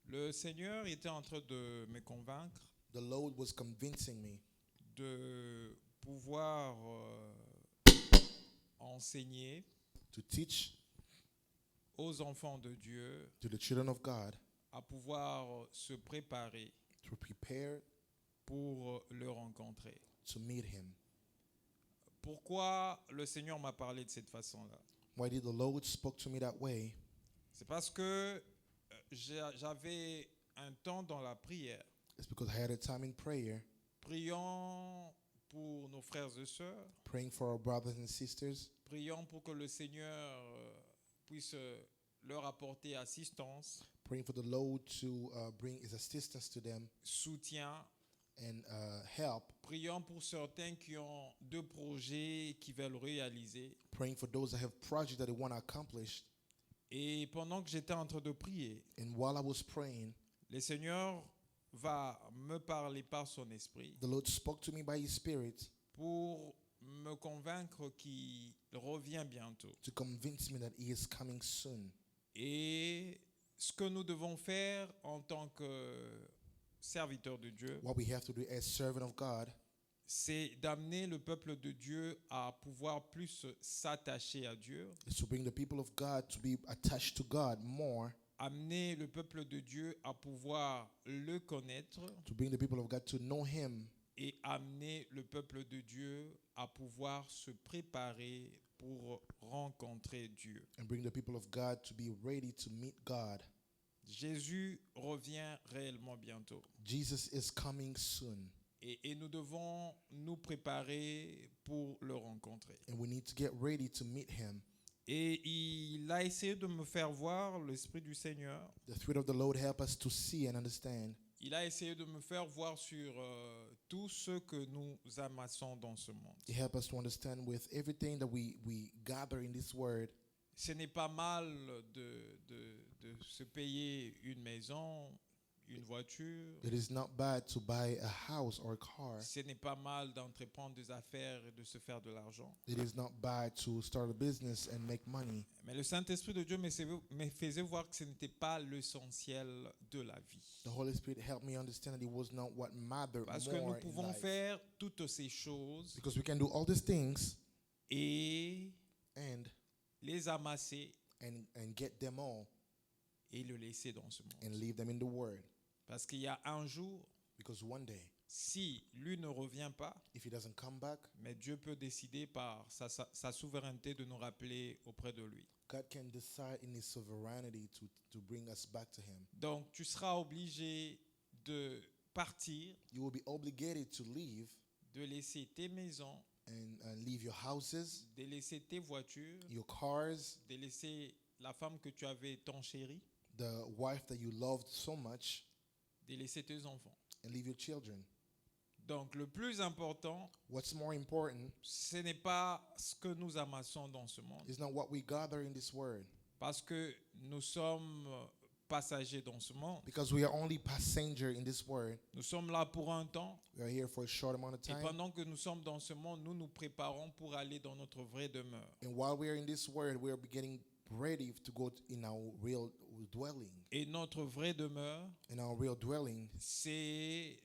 Le Seigneur était en train de me convaincre The Lord was convincing me de pouvoir enseigner to teach aux enfants de Dieu to the children of God à pouvoir se préparer to prepare pour le rencontrer. to meet Him. Pourquoi le Seigneur m'a parlé de cette façon-là? Why did the Lord spoke to me that way? C'est parce que j'avais un temps dans la prière. It's because I had a time in prayer, Prions pour nos frères et sœurs. praying for our brothers and sisters, Prions pour que le Seigneur puisse leur apporter assistance, praying for the Lord to bring His assistance to them soutien. and help, Prions pour certains qui ont deux projets qui veulent réaliser. praying for those that have projects that they want accomplished. Et pendant que j'étais en train de prier, And while I was praying, le Seigneur va me parler par son esprit the Lord spoke to me by His Spirit pour me convaincre qu'il revient bientôt. to convince me that He is coming soon. Et ce que nous devons faire en tant que serviteurs de Dieu, What we have to do as servant of God c'est d'amener le peuple de Dieu à pouvoir plus s'attacher à Dieu, is to bring the people of God to be attached to God more, amener le peuple de Dieu à pouvoir le connaître to bring the people of God to know Him, et amener le peuple de Dieu à pouvoir se préparer pour rencontrer Dieu. and bring the people of God to be ready to meet God. Jésus revient réellement bientôt. Jesus is coming soon, Et nous devons nous préparer pour le rencontrer. and we need to get ready to meet Him. Et il a essayé de me faire voir, l'Esprit du Seigneur, The Spirit of the Lord help us to see and understand. il a essayé de me faire voir sur tout ce que nous amassons dans ce monde. He help us to understand with everything that we gather in this word. Ce n'est pas mal de se payer une maison, une voiture. It is not bad to buy a house or a car. Ce n'est pas mal d'entreprendre des affaires et de se faire de l'argent. It is not bad to start a business and make money. Mais le Saint-Esprit de Dieu me faisait voir que ce n'était pas l'essentiel de la vie. The Holy Spirit helped me understand that it was not what mattered Parce que nous more in pouvons life. faire toutes ces choses Because we can do all these things et and les amasser get them all et le laisser dans ce and monde. leave them in the word. Parce qu'il y a un jour, Because one day, si lui ne revient pas, if He doesn't come back, mais Dieu peut décider par sa souveraineté de nous rappeler auprès de lui. God can decide in His sovereignty to bring us back to Him. Donc tu seras obligé de partir, You will be obligated to leave de laisser tes maisons, and leave your houses, de laisser tes voitures, your cars, de laisser la femme que tu avais tant chérie, the wife that you loved so much, de laisser tes enfants. and leave your children. Donc le plus important, What's more important ce n'est pas ce que nous amassons dans ce monde, is not what we gather in this word, parce que nous sommes passagers dans ce monde. because we are only passenger in this word. Nous sommes là pour un temps, We are here for a short amount of et time, pendant que nous sommes dans ce monde, nous nous préparons pour aller dans notre vraie demeure. and while we are in this word, we are getting ready to go in our real dwelling. Et notre vraie demeure, In our real dwelling c'est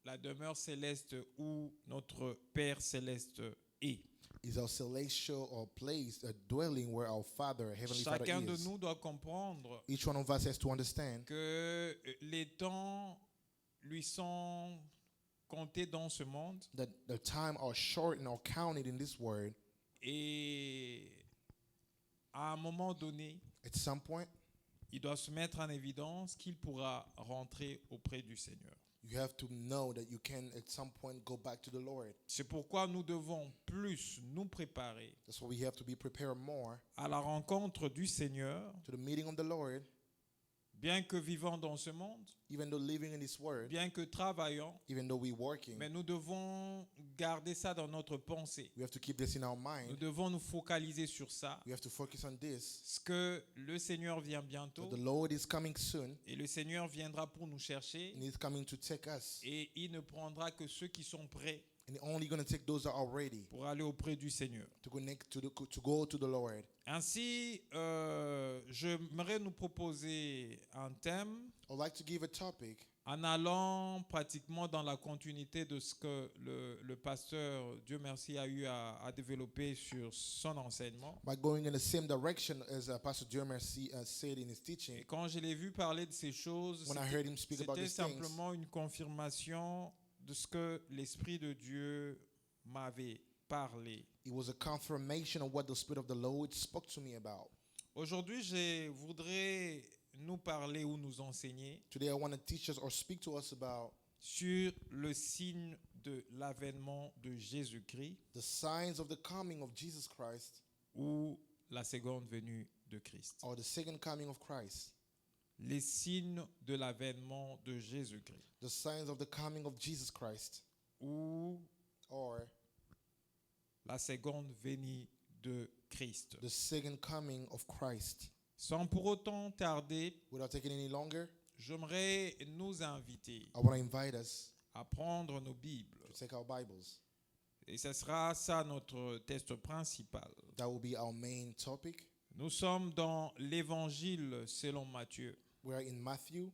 la demeure céleste où notre Père céleste est. is our celestial or place, a dwelling where our Father, Heavenly Father, Chacun de is. nous doit comprendre Each one of us has to understand que les temps lui sont comptés dans ce monde that the time are short and are counted in this word. et à un moment donné, At some point, il doit se mettre en évidence qu'il pourra rentrer auprès du Seigneur. you have to know that you can at some point go back to the Lord. C'est pourquoi nous devons plus nous préparer That's why we have to be prepared more à la rencontre du Seigneur, to the meeting of the Lord, bien que vivant dans ce monde, even though living in this word, bien que travaillant, even though we're working. mais nous devons garder ça dans notre pensée. We have to keep this in our Nous mind. devons nous focaliser sur ça, We have to focus on this. parce que le Seigneur vient bientôt That the Lord is coming soon, et le Seigneur viendra pour nous chercher and He's coming to take us. et il ne prendra que ceux qui sont prêts And He's only going to take those that are ready pour aller auprès du Seigneur. to go to the Lord. Ainsi, j'aimerais nous proposer un thème I'd like to give a topic en allant pratiquement dans la continuité de ce que le pasteur, Dieu merci, a eu à développer sur son enseignement. by going in the same direction as Pastor Jeremy said in his Et teaching. quand je l'ai vu parler de ces choses, When I heard him speak about c'était these things, simplement une confirmation de ce que l'Esprit de Dieu m'avait parlé. it was a confirmation of what the Spirit of the Lord spoke to me about. Aujourd'hui, je voudrais nous parler ou nous enseigner Today, I want to teach us or speak to us about sur le signe de l'avènement de Jésus-Christ the signs of the coming of Jesus Christ ou la seconde venue de Christ. or the second coming of Christ. Les signes de l'avènement de Jésus-Christ The signs of the coming of Jesus Christ ou or la seconde venue de Christ. the second coming of Christ. Sans pour autant tarder, Without taking any longer, j'aimerais nous inviter I want to invite us à prendre nos Bibles. to take our Bibles. Et ce sera ça notre texte principal. That will be our main topic. Nous sommes dans l'Évangile selon Matthieu. We are in Matthew,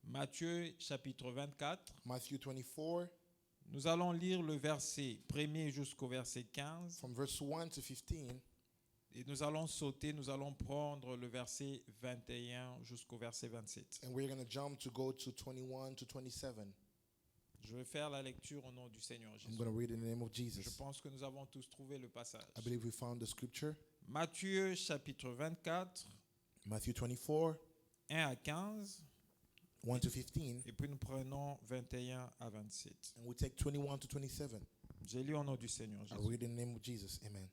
Matthieu chapitre 24. Matthew 24, Nous allons lire le verset 1er jusqu'au verset 15. from verse 1 to 15. Et nous allons sauter, nous allons prendre le verset 21 jusqu'au verset 27. And we're going to jump to go to 21 to 27. Je vais faire la lecture au nom du Seigneur I'm Jésus. going to read in the name of Je Jesus. pense que nous avons tous trouvé le passage. I believe we found the scripture. Matthieu chapitre 24, Matthew 24, 1 à 15. 1 to 15. Et puis nous prenons 21 à 27. And we take 21 to 27. J'ai lu au nom du Seigneur I Jésus. read in the name of Jesus. Amen.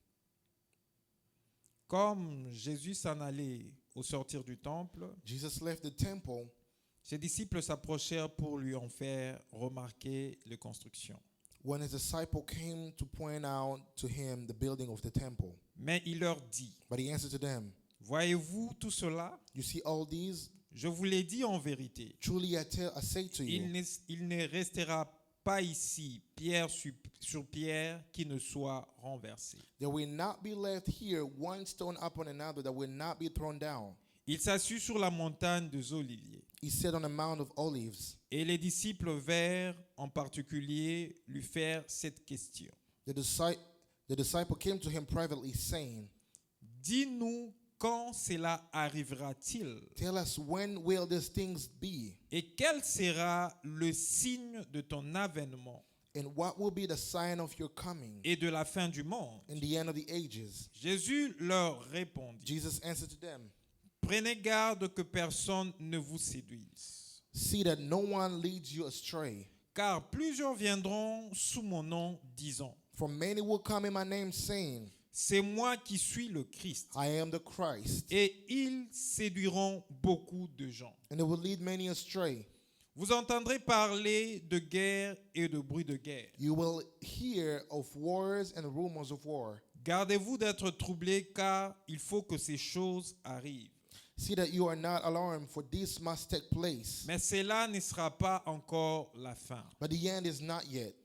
Comme Jésus s'en allait au sortir du temple, Jesus left the temple. ses disciples s'approchèrent pour lui en faire remarquer les constructions. When his disciple came to point out to him the building of the temple, Mais il leur dit, but he answered to them, voyez-vous tout cela? you see all these? Je vous l'ai dit en vérité. Truly I say to you, Il ne restera pas ici pierre sur pierre qui ne soit renversée. there will not be left here one stone upon another that will not be thrown down. Il s'assit sur la montagne des Oliviers. He said on the Mount of Olives. Et les disciples vinrent en particulier lui faire cette question. The disciple came to him privately, saying, Dis-nous quand cela arrivera-t-il? tell us, when will these things be? Et quel sera le signe de ton avènement And what will be the sign of your coming et de la fin du monde? in the end of the ages? Jésus leur répondit, Jesus answered to them, prenez garde que personne ne vous séduise. see that no one leads you astray. Car plusieurs viendront sous mon nom disant, For many will come in my name, saying, c'est moi qui suis le Christ. I am the Christ. Et ils séduiront beaucoup de gens. And they will lead many astray. Vous entendrez parler de guerre et de bruit de guerre. You will hear of wars and rumors of war. Gardez-vous d'être troublés, car il faut que ces choses arrivent. See that you are not alarmed, for this must take place. Mais cela ne sera pas encore la fin. But the end is not yet.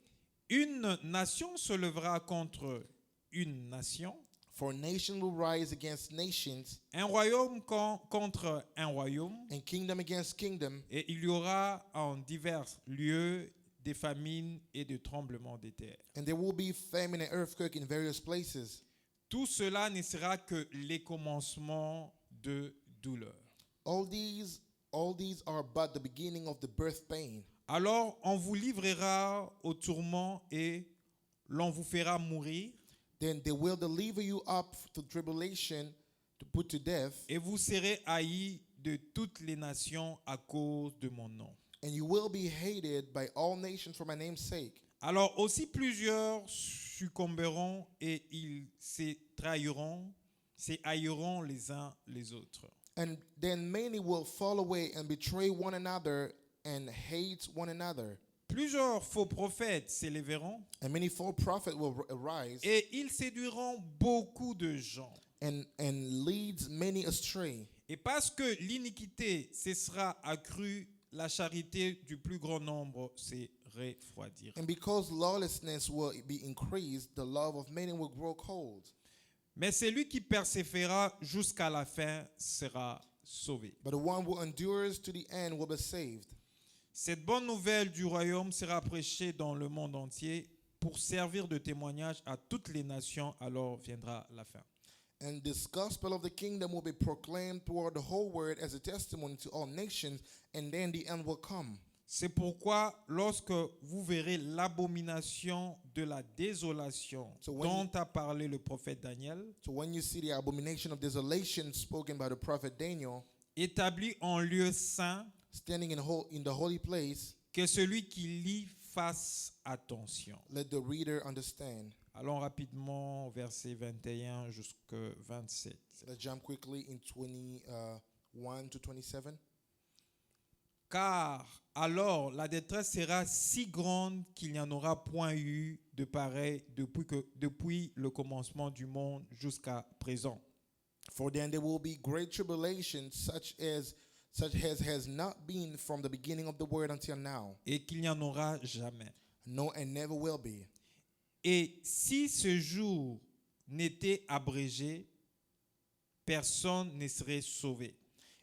Une nation se lèvera contre une nation, For nation will rise against nations, un royaume contre un royaume, and kingdom against kingdom, et il y aura en divers lieux des famines et des tremblements de terre. and there will be famine and earthquake in various places. Tout cela ne sera que les commencements de douleur. All these are but the beginning of the birth pain. Alors on vous livrera au tourment et l'on vous fera mourir, Then they will deliver you up to tribulation, to put to death, et vous serez haïs de toutes les nations à cause de mon nom. and you will be hated by all nations for my name's sake. Alors aussi plusieurs succomberont et ils se haïront les uns les autres. And then many will fall away and betray one another and hate one another. Plusieurs faux prophètes s'élèveront And many false prophets will arise et ils séduiront beaucoup de gens. and leads many astray. Et parce que l'iniquité cessera accrue, la charité du plus grand nombre se refroidira. And because lawlessness will be increased, the love of many will grow cold. Mais celui qui persévérera jusqu'à la fin sera sauvé. but the one who endures to the end will be saved. Cette bonne nouvelle du royaume sera prêchée dans le monde entier pour servir de témoignage à toutes les nations, alors viendra la fin. And this gospel of the kingdom will be proclaimed throughout the whole world as a testimony to all nations, and then the end will come. C'est pourquoi lorsque vous verrez l'abomination de la désolation So when dont a parlé le prophète Daniel, So when you see the abomination of desolation spoken by the prophet Daniel, établie en lieu saint, standing in the holy place, que celui qui lit fasse attention. let the reader understand. Allons rapidement au verset 21 jusqu'au 27. Let's jump quickly in 21 to 27. Car alors la détresse sera si grande qu'il n'y en aura point eu de pareil depuis le commencement du monde jusqu'à présent. For then there will be great tribulation, such as has not been from the beginning of the world until now, Et qu'il n'y en aura jamais. no, and never will be. Et si ce jour n'était abrégé, personne ne serait sauvé.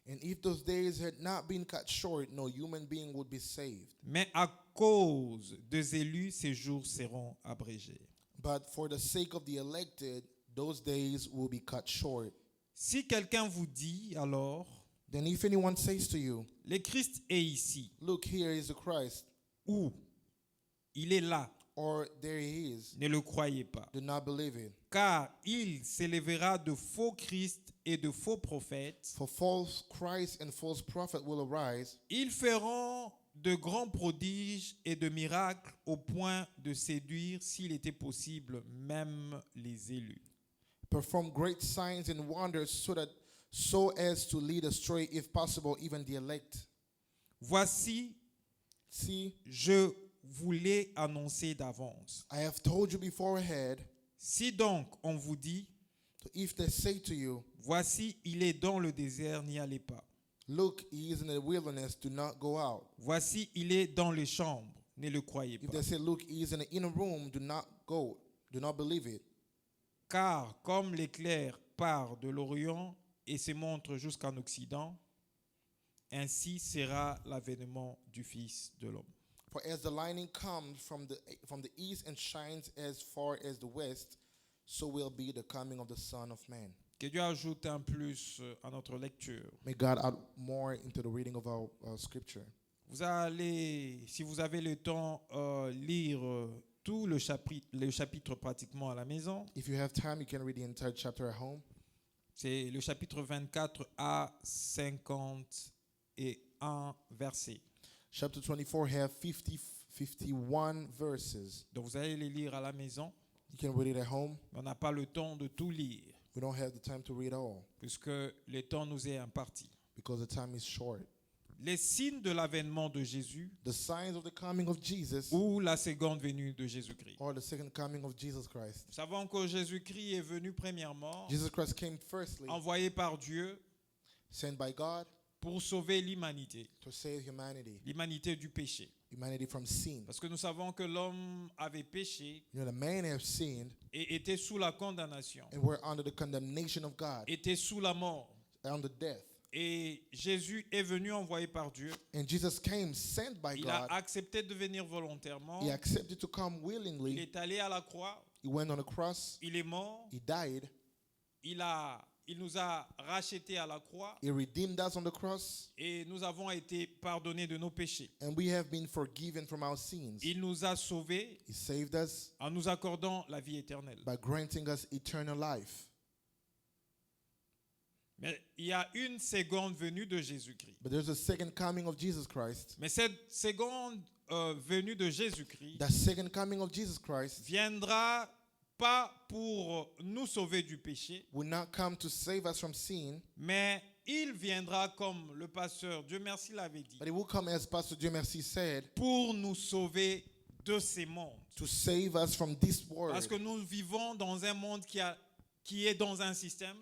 And if those days had not been cut short, no human being would be saved. Mais à cause des élus, ces jours seront abrégés. But for the sake of the elected, those days will be cut short. Si quelqu'un vous dit alors, Then if anyone says to you, le Christ est ici, look, here is the Christ, ou il est là, or there he is, ne le croyez pas. do not believe it. Car il s'élèvera de faux Christ et de faux prophètes. For false Christ and false prophet will arise. Ils feront de grands prodiges et de miracles au point de séduire, s'il était possible, même les élus. Perform great signs and wonders so as to lead astray, if possible, even the elect. Voici, See, je vous l'ai annoncé d'avance. I have told you beforehand. Si donc on vous dit, So if they say to you, voici, il est dans le désert, n'y allez pas. look, he is in the wilderness, do not go out. Voici, il est dans les chambres, ne le croyez If pas. they say, look, he is in the inner room, do not go. Do not believe it. Car comme l'éclair part de l'Orient et se montre jusqu'en Occident, ainsi sera l'avènement du Fils de l'homme. For as the lightning comes from the east and shines as far as the west, so will be the coming of the Son of Man. Que Dieu ajoute un plus à notre lecture. May God add more into the reading of our scripture. Vous allez, si vous avez le temps, lire tout le chapitre pratiquement à la maison. If you have time, you can read the entire chapter at home. C'est le chapitre 24 à 51 versets. Chapter 24 have 51 verses. Donc vous allez les lire à la maison. You can read it at home. Mais on n'a pas le temps de tout lire, We don't have the time to read all puisque le temps nous est imparti. because the time is short. Les signes de l'avènement de Jésus The signs of the coming of Jesus ou la seconde venue de Jésus-Christ. or the second coming of Jesus Christ. Nous savons que Jésus-Christ est venu premièrement, Jesus Christ came firstly, envoyé par Dieu sent by God pour sauver l'humanité, to save humanity, l'humanité du péché. humanity from sin. Parce que nous savons que l'homme avait péché You know, the man have sinned et était sous la condamnation, and were under the condemnation of God, était sous la mort. under death. Et Jésus est venu envoyé par Dieu. And Jesus came sent by Il a God. accepté de venir volontairement. He accepted to come Il willingly. est allé à la croix. He went on the cross. Il est mort. He died. Il nous a rachetés à la croix. He redeemed us on the cross. Et nous avons été pardonnés de nos péchés. And we have been forgiven from our sins. Il nous a sauvés He saved us en nous accordant la vie éternelle. by granting us eternal life. Mais il y a une seconde venue de Jésus-Christ. But there's a second coming of Jesus Christ. Mais cette seconde venue de Jésus-Christ The second coming of Jesus Christ viendra pas pour nous sauver du péché, will not come to save us from sin, mais il viendra, comme le pasteur Dieu merci l'avait dit, but it will come, as Pastor Dieu Merci said, pour nous sauver de ces mondes. to save us from this world. Parce que nous vivons dans un monde qui est dans un système,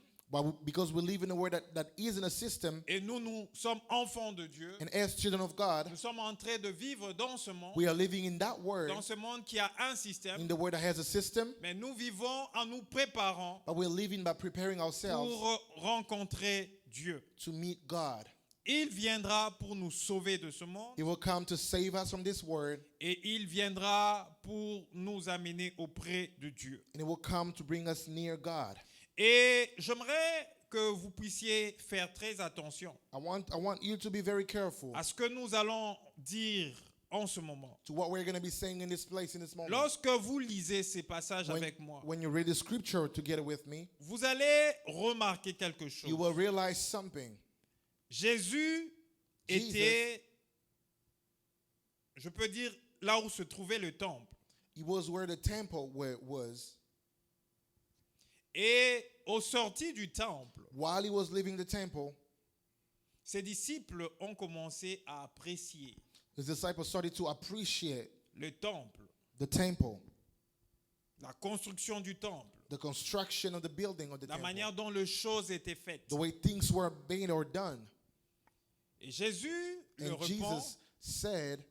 Because we live in a world that is in a system, et nous sommes enfants de Dieu. and as children of God, Nous sommes en train de vivre dans ce monde, we are living in that world, dans ce monde qui a un système, in the world that has a system, mais nous vivons en nous préparant but we're living by preparing ourselves pour rencontrer Dieu. to meet God. Il viendra pour nous sauver de ce monde He will come to save us from this world, et il viendra pour nous amener auprès de Dieu. and he will come to bring us near God. Et j'aimerais que vous puissiez faire très attention I want you to be very careful à ce que nous allons dire en ce moment. to what we're going to be saying in this place, in this moment. Lorsque vous lisez ces passages avec moi, When you read the scripture together with me, vous allez remarquer quelque chose. you will realize something. Jésus était, je peux dire, là où se trouvait le temple. He was where the temple was. Et au sorti du temple, While he was leaving the temple, ses disciples ont commencé à apprécier his disciples started to appreciate le temple, the temple, la construction du temple, the construction of the building of the la temple, manière dont les choses étaient faites. the way things were made or done. Et Jésus le And répond Jesus said,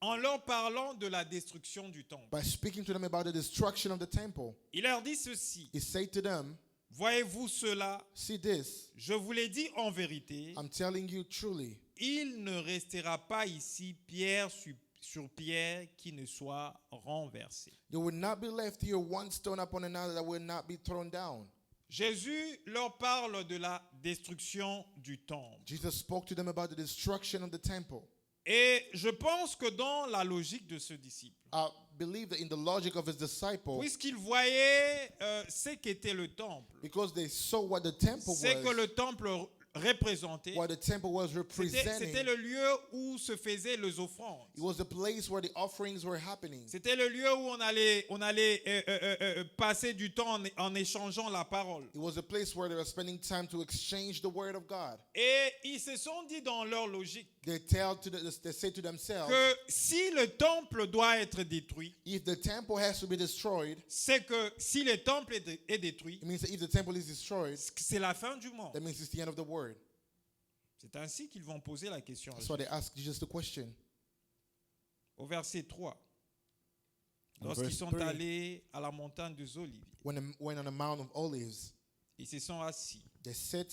en leur parlant de la destruction du temple. by speaking to them about the destruction of the temple, Il leur dit ceci: he said to them, voyez-vous cela? see this, Je vous l'ai dit en vérité, I'm telling you truly, il ne restera pas ici pierre sur pierre qui ne soit renversée. there will not be left here one stone upon another that will not be thrown down. Jésus leur parle de la destruction du temple. Jesus spoke to them about the destruction of the temple. Et je pense que dans la logique de ce disciple, I believe that in the logic of his disciple, puisqu'il voyait ce qu'était le temple, because they saw what the temple c'est que was, le temple représentait, what the temple was c'était representing, le lieu où se faisaient les offrandes. it was the place where the offerings were happening. C'était le lieu où on allait passer du temps en échangeant la parole. It was a place where they were spending time to exchange the word of God. Et ils se sont dit dans leur logique They say to themselves, que si le temple doit être détruit, if the temple has to be destroyed, c'est que si le temple est détruit, it means that if the temple is destroyed, c'est la fin du monde. that means it's the end of the world. C'est ainsi qu'ils vont poser la question. That's why they asked Jesus the question. Au verset 3, In lorsqu'ils verse sont 3, allés à la montagne des Oliviers, when they went on the Mount of Olives, ils se sont assis. they sat,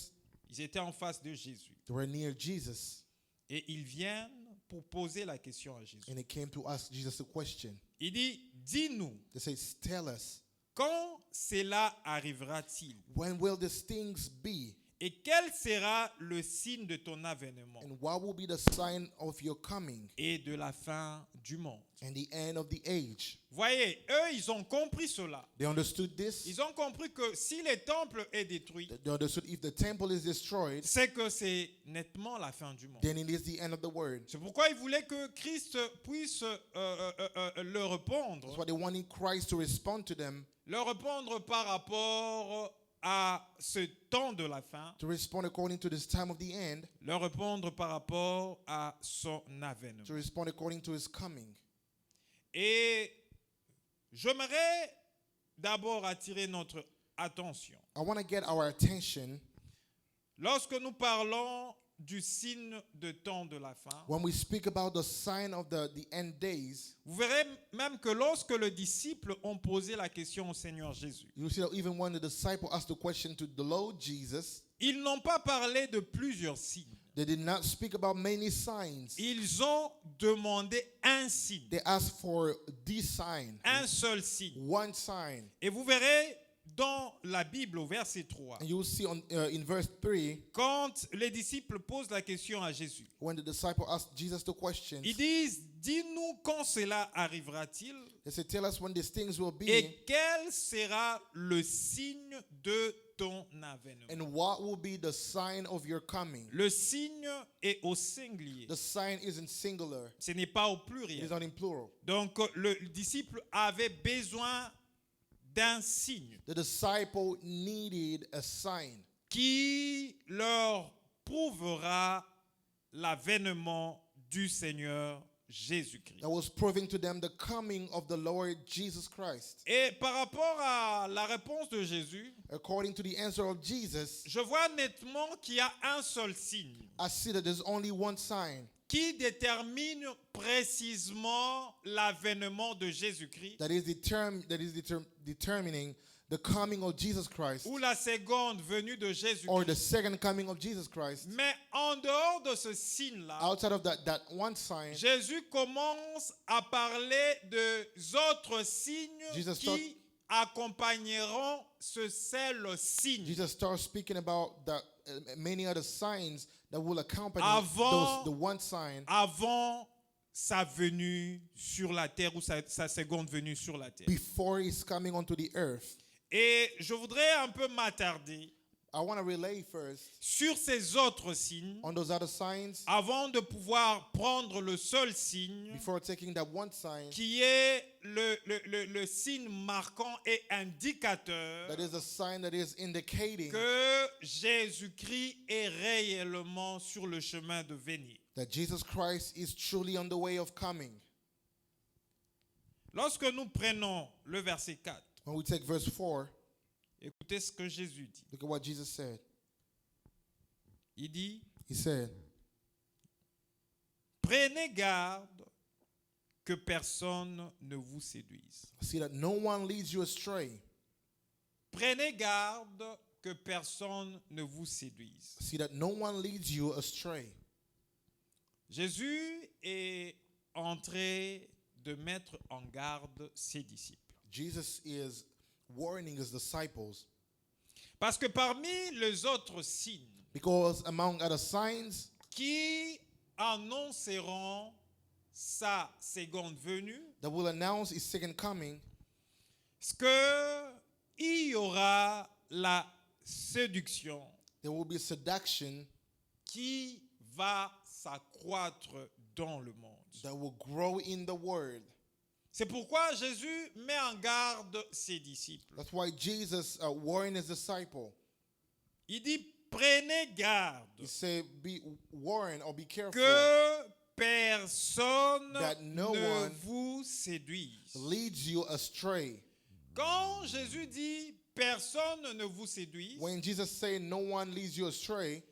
Ils étaient en face de Jésus. they were near Jesus, Et ils viennent pour poser la question à Jésus. and they came to ask Jesus a question. Il dit, dis-nous, They say, tell us, quand cela arrivera-t-il? when will these things be? Et quel sera le signe de ton avènement And what will be the sign of your coming et de la fin du monde? and the end of the age? Voyez, eux, ils ont compris cela. They understood this. Ils ont compris que si le temple est détruit, They understood if the temple is destroyed, c'est que c'est nettement la fin du monde. then it is the end of the world. C'est pourquoi ils voulaient que Christ puisse leur répondre. That's why they wanted Christ to respond to them, Leur répondre par rapport à ce temps de la fin. to respond according to this time of the end, Leur répondre par rapport à son avènement. to respond according to his coming. Et j'aimerais d'abord attirer notre attention. I want to get our attention Lorsque nous parlons du signe de temps de la fin, when we speak about the sign of the end days. vous verrez même que lorsque les disciples ont posé la question au Seigneur Jésus, You see that even when the disciple asked the question to the Lord Jesus, ils n'ont pas parlé de plusieurs signes. they did not speak about many signs. Ils ont demandé un signe, They asked for the sign, un seul signe. one sign. Et vous verrez dans la Bible au verset 3, And you will see in verse 3, quand les disciples posent la question à Jésus, when the disciple asked Jesus the question, ils disent, dis-nous quand cela arrivera-t-il they said, tell us when these things will be, et quel sera le signe de ton avènement. and what will be the sign of your coming. Le signe est au singulier. The sign is in singular. Ce n'est pas au It is pluriel. not in plural. Donc le disciple avait besoin d'un signe The disciple needed a sign qui leur prouvera l'avènement du Seigneur Jésus-Christ. that was proving to them the coming of the Lord Jesus Christ. Et par rapport à la réponse de Jésus, According to the answer of Jesus, je vois nettement qu'il y a un seul signe I see that there's only one sign qui détermine précisément l'avènement de Jésus-Christ. that is determining the coming of Jesus Christ ou la seconde venue de or Jésus-Christ. the second coming of Jesus Christ, Mais en dehors de ce signe-là, outside of that one sign, Jésus commence à parler de autres signes Jesus qui accompagneront ce seul signe. Jesus starts speaking about many other signs that will accompany Avant- the one sign Avant sa venue sur la terre ou sa seconde venue sur la terre. before he's coming onto the earth. Et je voudrais un peu m'attarder I want to relay first sur ces autres signes on those other signs avant de pouvoir prendre le seul signe before taking that one sign qui est le signe marquant et indicateur that is a sign that is indicating que Jésus-Christ est réellement sur le chemin de venir. that Jesus Christ is truly on the way of coming. Lorsque nous prenons le verset 4, When we take verse 4, écoutez ce que Jésus dit. look at what Jesus said. Il dit, He said, prenez garde que personne ne vous séduise. see that no one leads you astray. Prenez garde que personne ne vous séduise. See that no one leads you astray. Jésus est en train de mettre en garde ses disciples. Jesus is warning his disciples Parce que parmi les autres signes because among other signs qui annonceront sa seconde venue, that will announce his second coming, ce que il y aura la séduction there will be seduction qui va s'accroître dans le monde. that will grow in the word. C'est pourquoi Jésus met en garde ses disciples. That's why Jesus warned his disciple. Il dit, prenez garde He said, be warned or be careful que personne that no ne one vous séduise. leads you astray. Quand Jésus dit personne ne vous séduise, When Jesus said no one leads you astray,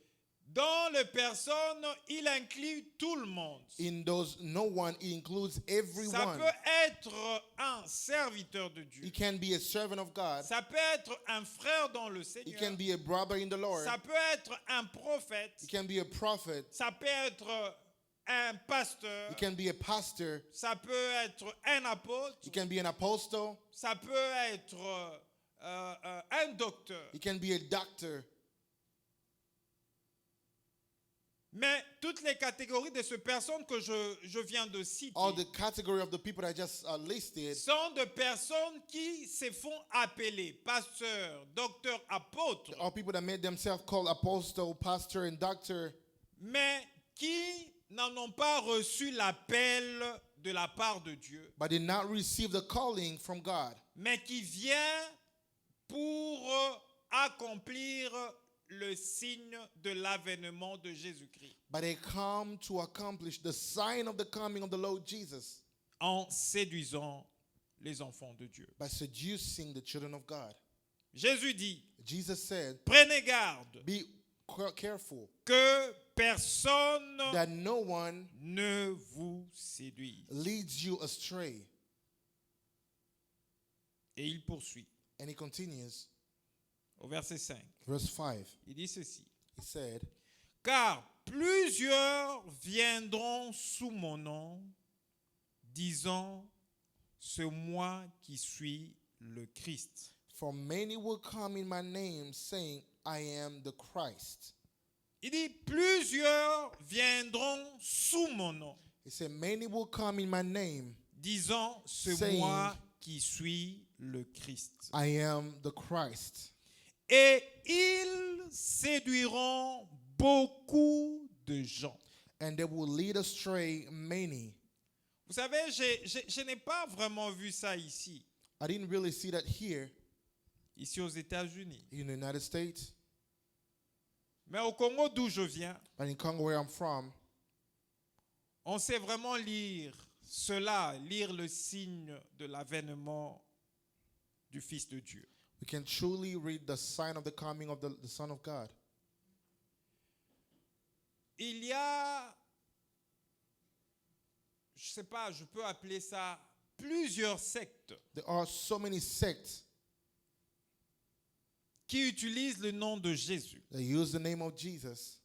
dans les personnes, il inclut tout le monde. in those no one, he includes Ça everyone. peut être un serviteur de Dieu. He can be a servant of God. Ça peut être un frère dans le He Seigneur. can be a brother in the Lord. Ça peut être un prophète. He can be a prophet. Ça peut être un pasteur. He can be a pastor. Ça peut être un apôtre. He can be an apostle. Ça peut être un docteur. He can be a doctor. Mais toutes les catégories de ces personnes que je viens de citer All the category of the people I just listed sont des personnes qui se font appeler pasteurs, docteurs, apôtres, are people that made themselves called apostle, pastor, and doctor, mais qui n'en ont pas reçu l'appel de la part de Dieu, but did not receive the calling from God, mais qui vient pour accomplir le signe de l'avènement de Jésus-Christ but they come to accomplish the sign of the coming of the Lord Jesus en séduisant les enfants de Dieu. by seducing the children of God. Jésus dit, Jesus said, prenez garde be careful que personne that no one ne vous séduise. leads you astray. Et il poursuit And he continues, au verset 5. verse 5. Il dit ceci. He said, Car plusieurs viendront sous mon nom, disant, c'est moi qui suis le Christ. for many will come in my name, saying, I am the Christ. Il dit, plusieurs viendront sous mon nom, He said, many will come in my name, disant, c'est Saying, moi qui suis le Christ. I am the Christ. Et ils séduiront beaucoup de gens. And they will lead astray many. Vous savez, je n'ai pas vraiment vu ça ici, I didn't really see that here ici aux États-Unis. in the United States, Mais au Congo d'où je viens, but in Congo where I'm from, on sait vraiment lire cela, lire le signe de l'avènement du Fils de Dieu. we can truly read the sign of the coming of the Son of God. Il y a, je sais pas, je peux appeler ça plusieurs sectes There are so many sects qui utilisent le nom de Jésus. They use the name of Jesus.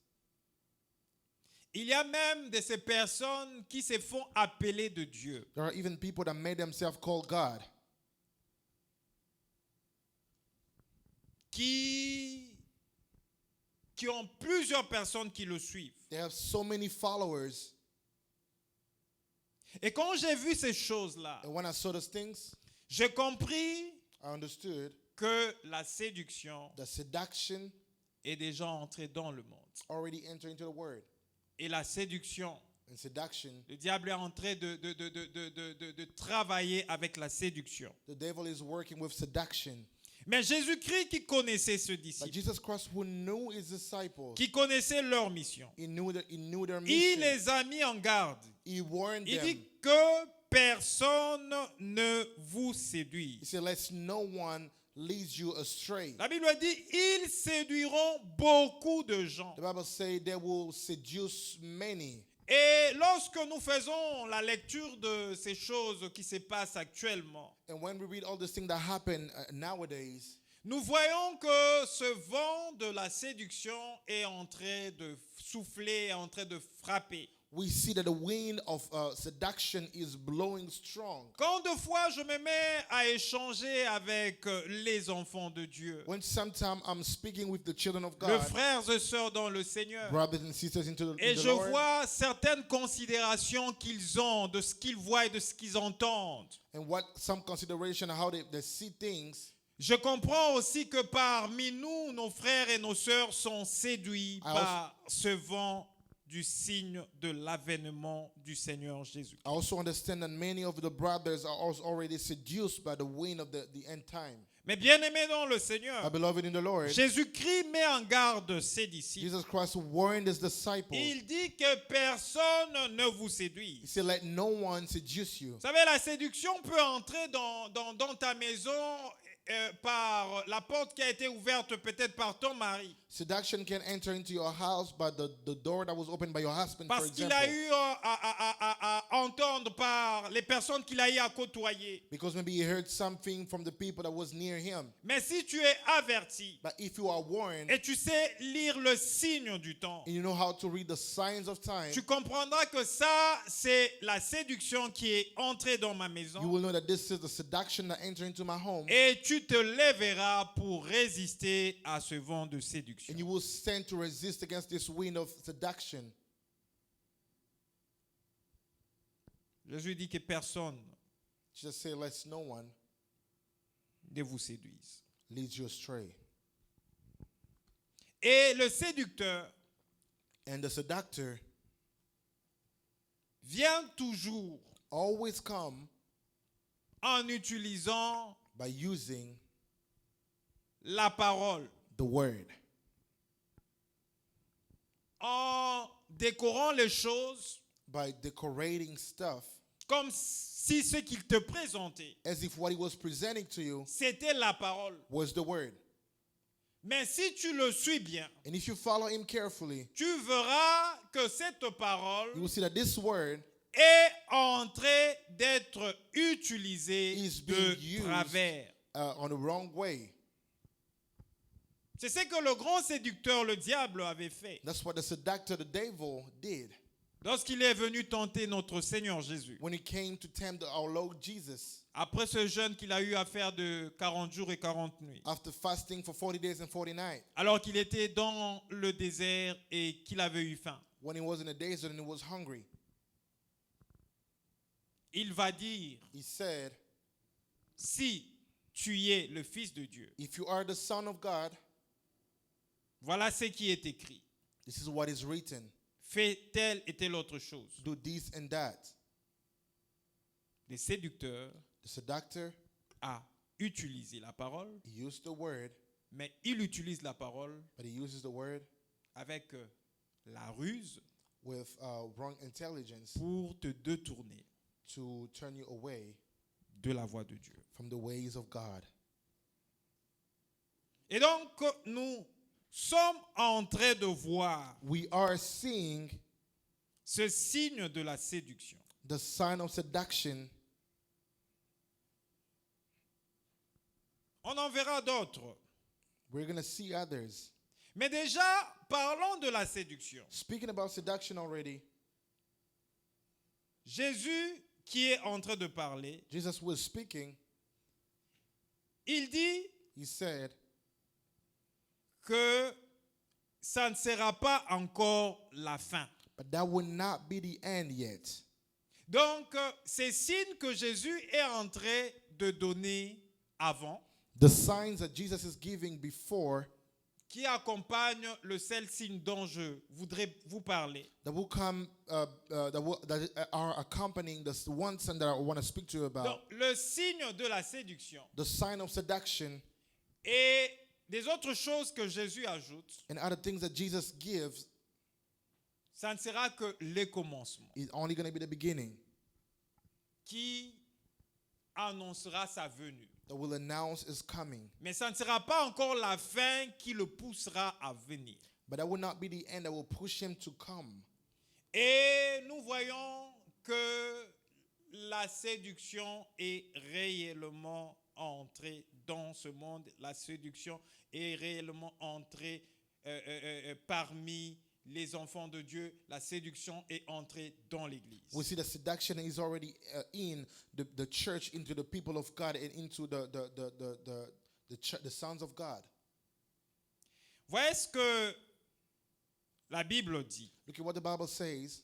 Il y a même de ces personnes qui se font appeler de Dieu. There are even people that made themselves call God, Qui ont plusieurs personnes qui le suivent. they have so many followers. Et quand j'ai vu ces choses-là, And when I saw those things, j'ai compris I understood que la séduction that seduction est déjà entrée dans le monde. already entered into the word. Et la séduction, And seduction, le diable est en train de travailler avec la séduction. the devil is working with seduction. Mais Jésus-Christ qui connaissait ce But disciple, Jesus Christ, who knew his disciples, qui connaissait leur mission, he knew their il mission. les a mis en garde. He warned Il them. dit que personne ne vous He séduise. said, "Let no one lead you astray." La Bible dit, ils séduiront beaucoup de gens. The Bible says they will seduce many. Et lorsque nous faisons la lecture de ces choses qui se passent actuellement, And when we read all these things that happen nowadays, nous voyons que ce vent de la séduction est en train de souffler, est en train de frapper. we see that the wind of seduction is blowing strong. Quand de fois je me mets à échanger avec les enfants de Dieu, When sometimes I'm speaking with the children of les God, frères et sœurs dans le Seigneur, brothers and sisters into et the je Lord, vois certaines considérations qu'ils ont de ce qu'ils voient et de ce qu'ils entendent. and what some consideration of how they see things, Je comprends aussi que parmi nous, nos frères et nos sœurs sont séduits par ce vent du signe de l'avènement du Seigneur Jésus. I also understand that many of the brothers are also already seduced by the wind of the end time. Mais bien aimé dans le My Seigneur, beloved in the Lord, Jésus-Christ met en garde ses disciples. Jesus Christ warned his disciples. Il dit que personne ne vous He séduise. said, "Let no one seduce you." Vous savez, la séduction peut entrer dans ta maison par la porte qui a été ouverte peut-être par ton mari. Seduction can enter into your house by the door that was opened by your husband, for Parce qu'il example. a eu à entendre par les personnes qu'il a eu à côtoyer. Because maybe he heard something from the people that was near him. Mais si tu es averti But if you are warned et tu sais lire le signe du temps, and you know how to read the signs of time, tu comprendras que ça, c'est la séduction qui est entrée dans ma you maison. will know that this is the seduction that entered into my home. Et tu te lèveras pour résister à ce vent de séduction. And you will stand to resist against this wind of seduction. Jésus dit que personne Just say, "Let no one ne vous séduise. lead you astray." Et le séducteur And the seductor vient toujours always come en utilisant by using la parole, the word, en décorant les choses by decorating stuff comme si ce qu'il te présentait, as if what he was presenting to you c'était la parole. was the word. Mais si tu le suis bien, And if you follow him carefully, tu verras que cette parole you will see that this word est en train d'être utilisée is being de used travers. on the wrong way. C'est ce que le grand séducteur, le diable, avait fait That's what the seductor, the devil, did lorsqu'il est venu tenter notre Seigneur Jésus. when he came to tempt our Lord Jesus. Après ce jeûne qu'il a eu à faire de 40 jours et 40 nuits, After fasting for 40 days and 40 nights, alors qu'il était dans le désert et qu'il avait eu faim, when he was in the desert and he was hungry, il va dire, he said, si tu es le Fils de Dieu, "If you are the Son of God, voilà ce qui est écrit. this is what is written. Fais telle et telle autre chose. Do this and that." Le séducteur The seductor, a utilisé la parole, he used the word, mais il utilise la parole but he uses the word avec la ruse with wrong intelligence pour te détourner to turn you away de la voie de Dieu. from the ways of God. Et donc, nous sommes en train de voir We are seeing ce signe de la séduction. the sign of seduction. On en verra d'autres. We're going to see others. Mais déjà, parlons de la séduction. Speaking about seduction already, Jésus, qui est en train de parler, Jesus was speaking. il dit He said que ça ne sera pas encore la fin. but that would not be the end yet. Donc, ces signes que Jésus est en train de donner avant, The signs that Jesus is giving before qui accompagnent le seul signe dont je voudrais vous parler, that will come, that are accompanying the one sign that I want to speak to you about. donc, le signe de la séduction The sign of seduction et des autres choses que Jésus ajoute, and other things that Jesus gives ça ne sera que les commencements is only going to be the beginning qui annoncera sa venue. that will announce is coming. Mais ça ne sera pas encore la fin qui le poussera à venir. But that will not be the end that will push him to come. Et nous voyons que la séduction est réellement entrée dans ce monde. La séduction est réellement entrée parmi les enfants de Dieu. La séduction est entrée dans l'Église. We see that seduction is already in the church, into the people of God, and into the sons of God. Voyez ce que la Bible dit. Look at what the Bible says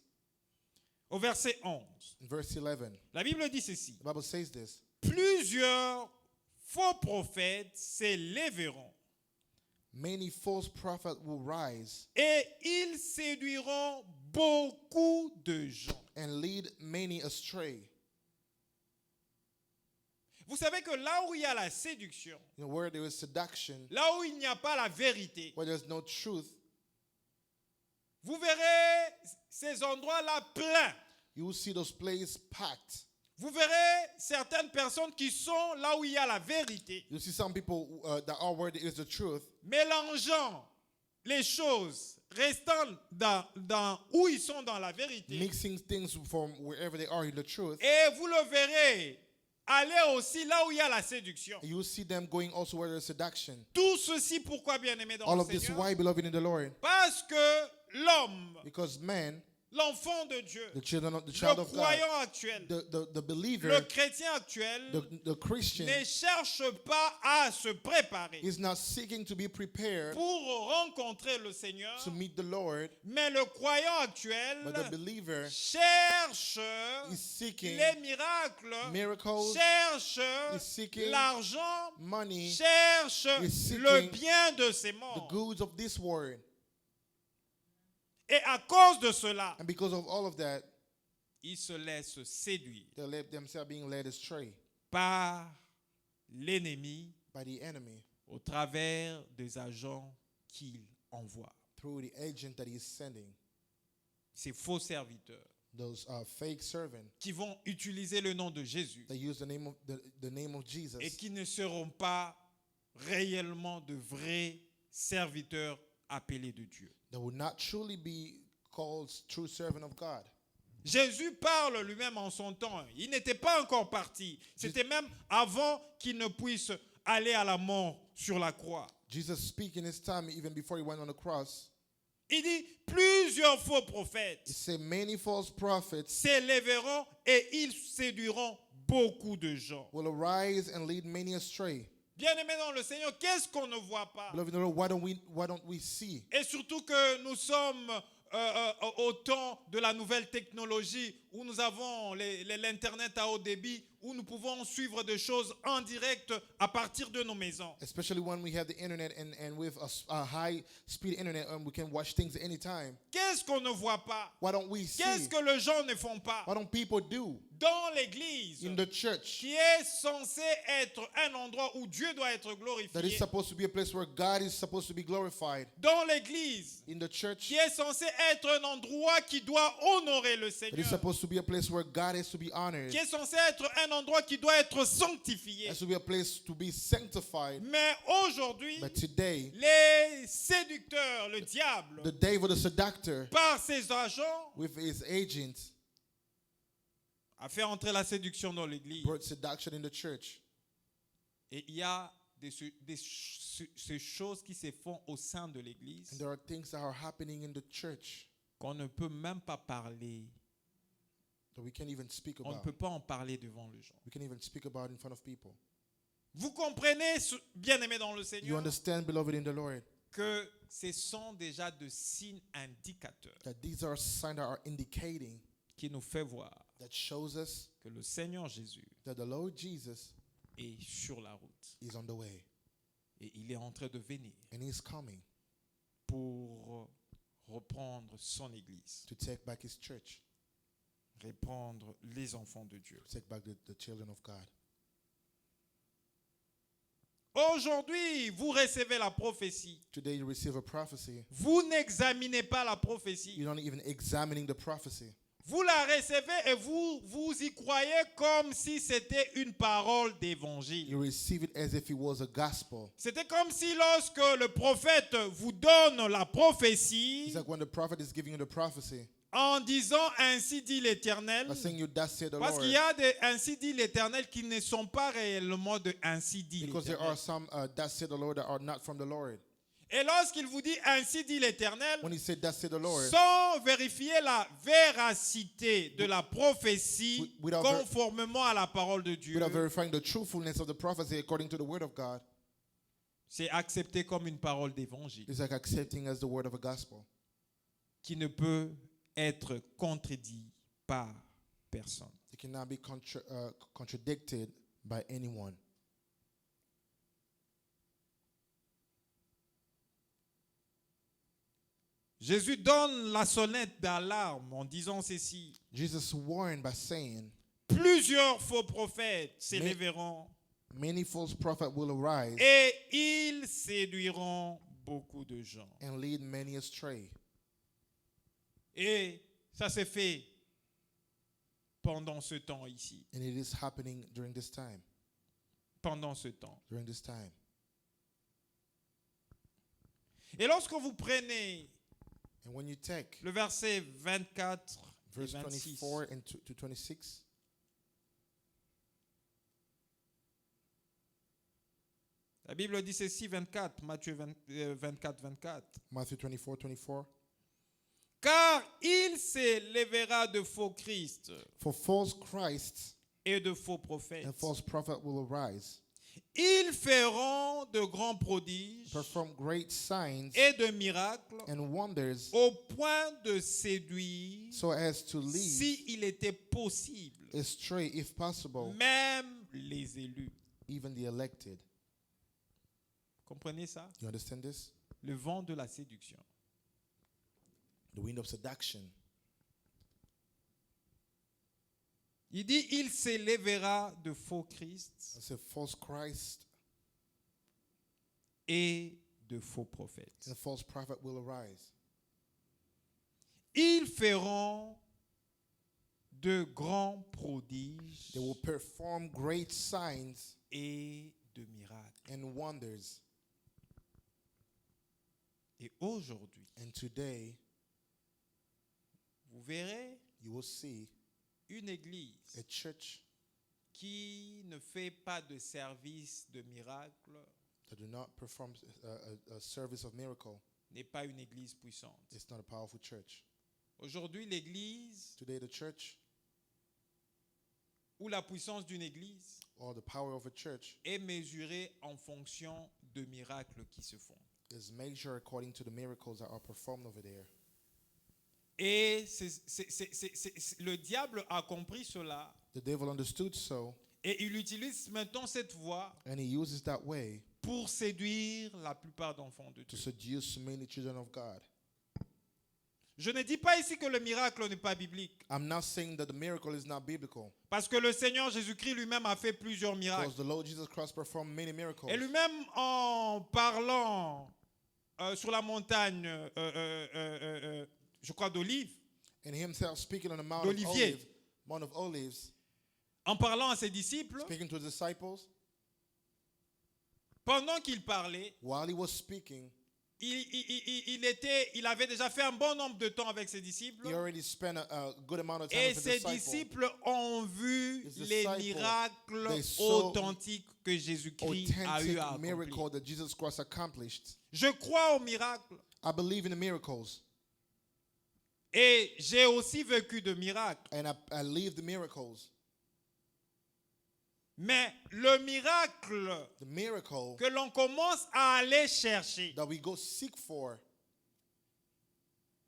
Au verset 11, in verse 11. la Bible dit ceci. The Bible says this. Plusieurs faux prophètes s'élèveront Many false prophets will rise et ils séduiront beaucoup de gens. and lead many astray. Vous savez que là où il y a la séduction, You know, where there is seduction, là où il n'y a pas la vérité, where there's no truth, vous verrez ces endroits-là pleins. you will see those places packed. Vous verrez certaines personnes qui sont là où il y a la vérité, You see some people that are where there is the truth, mélangeant les choses, restant dans où ils sont dans la vérité. mixing things from wherever they are in the truth. Et vous le verrez aller aussi là où il y a la séduction. You will see them going also where there's seduction. Tout ceci pourquoi, bien-aimés dans All le of this Seigneur? why, beloved in the Lord? Parce que l'homme, Because man, l'enfant de Dieu, the child le of God, croyant actuel, the le believer, chrétien actuel the Christian ne cherche pas à se préparer is not seeking to be prepared pour rencontrer le Seigneur, to meet the Lord, mais le croyant actuel but the believer cherche is seeking les miracles, miracles, cherche is seeking l'argent, money, cherche is seeking le bien de ces the morts. goods of this world. Et à cause de cela, And because of all of that, ils se laissent séduire they let themselves being led astray par l'ennemi by the enemy au travers des agents qu'il envoie. through the agent that he is sending, Ces faux serviteurs those fake servants qui vont utiliser le nom de Jésus that use the name of Jesus, et qui ne seront pas réellement de vrais serviteurs appelés de Dieu. that will not truly be called true servant of God. Jésus parle lui-même en son temps. Il n'était pas encore parti. C'était même avant qu'il ne puisse aller à la mort sur la croix. Jesus speaking his time even before he went on the cross. Il dit, plusieurs faux He prophètes said many false prophets s'élèveront et ils séduiront beaucoup de gens. will arise and lead many astray. Bien-aimés dans le Seigneur, qu'est-ce qu'on ne voit pas? Beloved in the Lord, why don't we see? Et surtout que nous sommes au temps de la nouvelle technologie où nous avons l'Internet à haut débit, où nous pouvons suivre des choses en direct à partir de nos maisons. Especially when we have the internet and with a high speed internet and we can watch things anytime. Qu'est-ce qu'on ne voit pas? Why don't we see? Qu'est-ce que les gens ne font pas? Why don't people do Dans l'église, in the church qui est censé être un endroit où Dieu doit être that glorifié, is supposed to be a place where God is supposed to be glorified? dans l'église, In the church qui est censé être un endroit qui doit honorer le that is Seigneur, supposed to be a place where God is to be honored. qui est censé être un endroit qui doit être sanctifié. It has to be a place to be sanctified. Mais aujourd'hui, But today, les séducteurs, le diable, the devil, the seductor, par ses agents, with his agents, a fait entrer la séduction dans l'église. brought seduction in the church. Et il y a ces choses qui se font au sein de And l'Église there are things that are happening in the church qu'on ne peut même pas parler. that we can't even speak On ne about. peut pas en parler devant les gens. We can't even speak about in front of people. Vous comprenez, bien-aimés dans le You Seigneur, understand, beloved in the Lord, que ce sont déjà de signes indicateurs that these are signs that are indicating, qui nous fait voir that shows us que le Seigneur Jésus that the Lord Jesus est sur la route is on the way et il est en train de venir and he's coming pour reprendre son Église, to take back his church, reprendre les enfants de Dieu. to take back the children of God. Aujourd'hui, vous recevez la prophétie. Today you receive a prophecy. Vous n'examinez pas la prophétie. You're not even examining the prophecy. Vous la recevez et vous y croyez comme si c'était une parole d'évangile. You receive it as if it was a gospel. C'était comme si lorsque le prophète vous donne la prophétie It's like when the prophet is giving you the prophecy, en disant ainsi dit l'Éternel, by saying you thus said the parce Lord. qu'il y a des ainsi dit l'Éternel qui ne sont pas réellement de ainsi dit Because there are l'Éternel. some thus said the Lord that are not from the Lord. Et lorsqu'il vous dit ainsi dit l'Éternel, When he said thus said the Lord, sans vérifier la véracité de la prophétie Without conformément à la parole de Dieu, without verifying the truthfulness of the prophecy according to the word of God, c'est accepté comme une parole d'évangile it's like accepting as the word of a gospel qui ne peut être contredit par personne. it cannot be contradicted by anyone. Jésus donne la sonnette d'alarme en disant ceci. Jesus warned by saying, Plusieurs faux prophètes s'élèveront many false prophets will arise et ils séduiront beaucoup de gens. and lead many astray. Et ça s'est fait pendant ce temps ici. And it is happening during this time. Pendant ce temps. During this time. Et lorsque vous prenez And when you take le verset 24 et verse 26, 24 and to 26, la Bible dit ceci, 24, Matthieu 24, 24. Matthew 24, 24. Car il s'élèvera de faux Christ For false Christs et de faux prophètes. and false prophets will arise, Ils feront de grands prodiges perform great signs et de miracles and wonders, au point de séduire, so as to lead s'il était possible, astray, if possible, même les élus. even the elected. Comprenez ça? You understand this? Le vent de la séduction. The wind of seduction. Il dit, il s'élèvera de faux Christ It's a false Christ et de faux prophètes. and false prophet will arise. Ils feront de grands prodiges They will perform great signs et de miracles. and wonders. Et aujourd'hui, And today, vous verrez you will see une église a church qui ne fait pas de service de miracle that do not perform a service of miracle. n'est pas une église puissante. It's not a powerful church. Aujourd'hui, l'église Today, the church, ou la puissance d'une église or the power of a church, est mesurée en fonction de miracles qui se font. is measured according to the miracles that are performed over there. Et le diable a compris cela The devil understood so, et il utilise maintenant cette voie and he uses that way pour séduire la plupart d'enfants de to Dieu. seduce many children of God. Je ne dis pas ici que le miracle n'est pas biblique, I'm not saying that the miracle is not biblical, parce que le Seigneur Jésus-Christ lui-même a fait plusieurs miracles. because the Lord Jesus Christ performed many miracles. Et lui-même, en parlant sur la montagne, je crois d'Olive, And himself speaking on the D'Olivier. Mount of Olives, en parlant à ses disciples, speaking to his disciples, pendant qu'il parlait, while he was speaking, il avait déjà fait un bon nombre de temps avec ses disciples. He already spent a good amount of time Et with ses his disciples. disciples ont vu His les disciples, miracles they saw authentiques que Jésus-Christ a eu Authentic à accomplir. miracle that Jesus Christ accomplished. Je crois aux miracles. I believe in the miracles, Et j'ai aussi vécu de miracles. and I live the miracles. Mais le miracle The miracle que l'on commence à aller chercher, that we go seek for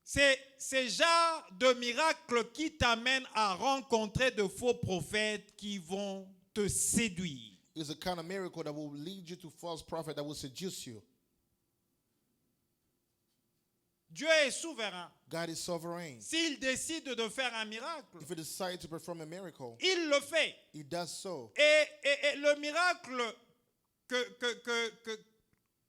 c'est ce genre de miracle qui t'amène à rencontrer de faux prophètes qui vont te séduire. is a kind of miracle that will lead you to false prophet that will seduce you. Dieu est souverain. God is sovereign. S'il décide de faire un miracle, If he decides to perform a miracle, il le fait. he does so. Et le miracle que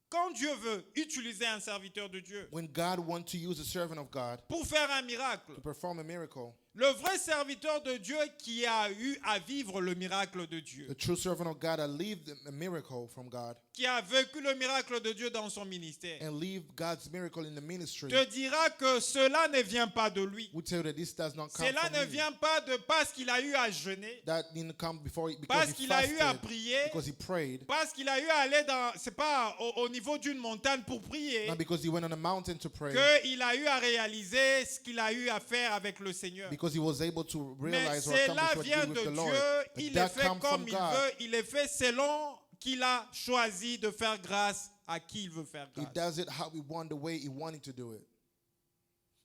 quand Dieu veut utiliser un serviteur de Dieu When God wants to use a servant of God pour faire un miracle, to perform a miracle, le vrai serviteur de Dieu qui a eu à vivre le miracle de Dieu, the true servant of God that lived a miracle from God qui a vécu le miracle de Dieu dans son ministère, and leave God's miracle in the ministry, te dira que cela ne vient pas de lui. would tell you that this does not come Cela from ne him. vient pas de parce qu'il a eu à jeûner, That didn't come before because parce he qu'il a eu à fasted, prier, because he prayed, parce qu'il a eu à aller dans, c'est pas au niveau d'une montagne pour prier, not because he went on a mountain to pray, qu'il a eu à réaliser ce qu'il a eu à faire avec le Seigneur. because he was able to Mais realize or cela accomplish what he vient did de with the Lord. Dieu, But il that est fait comes comme from il God. veut, il est fait selon qu'il a choisi de faire grâce à qui il veut faire He grâce. does it how he wanted, the way he wanted to do it.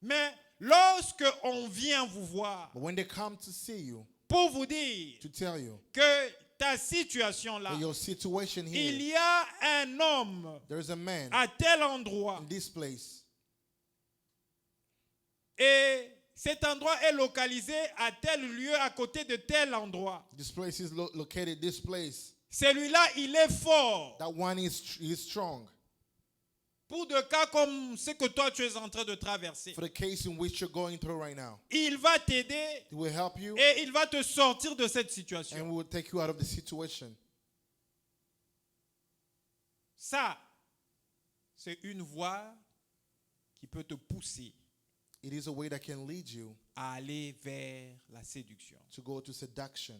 Mais lorsque on vient vous voir But when they come to see you, pour vous dire to tell you que ta situation là, that your situation il here, y a un homme there's a man à tel endroit in this place, et cet endroit est localisé à tel lieu à côté de tel endroit. this place is located this place. Celui-là, il est fort That one is strong. pour des cas comme ce que toi tu es en train de traverser. For the case in which you're going through right now, Il va t'aider he will help you et il va te sortir de cette and situation. will take you out of the situation. Ça, c'est une voie qui peut te pousser It is a way that can lead you à aller vers la séduction. to go to seduction.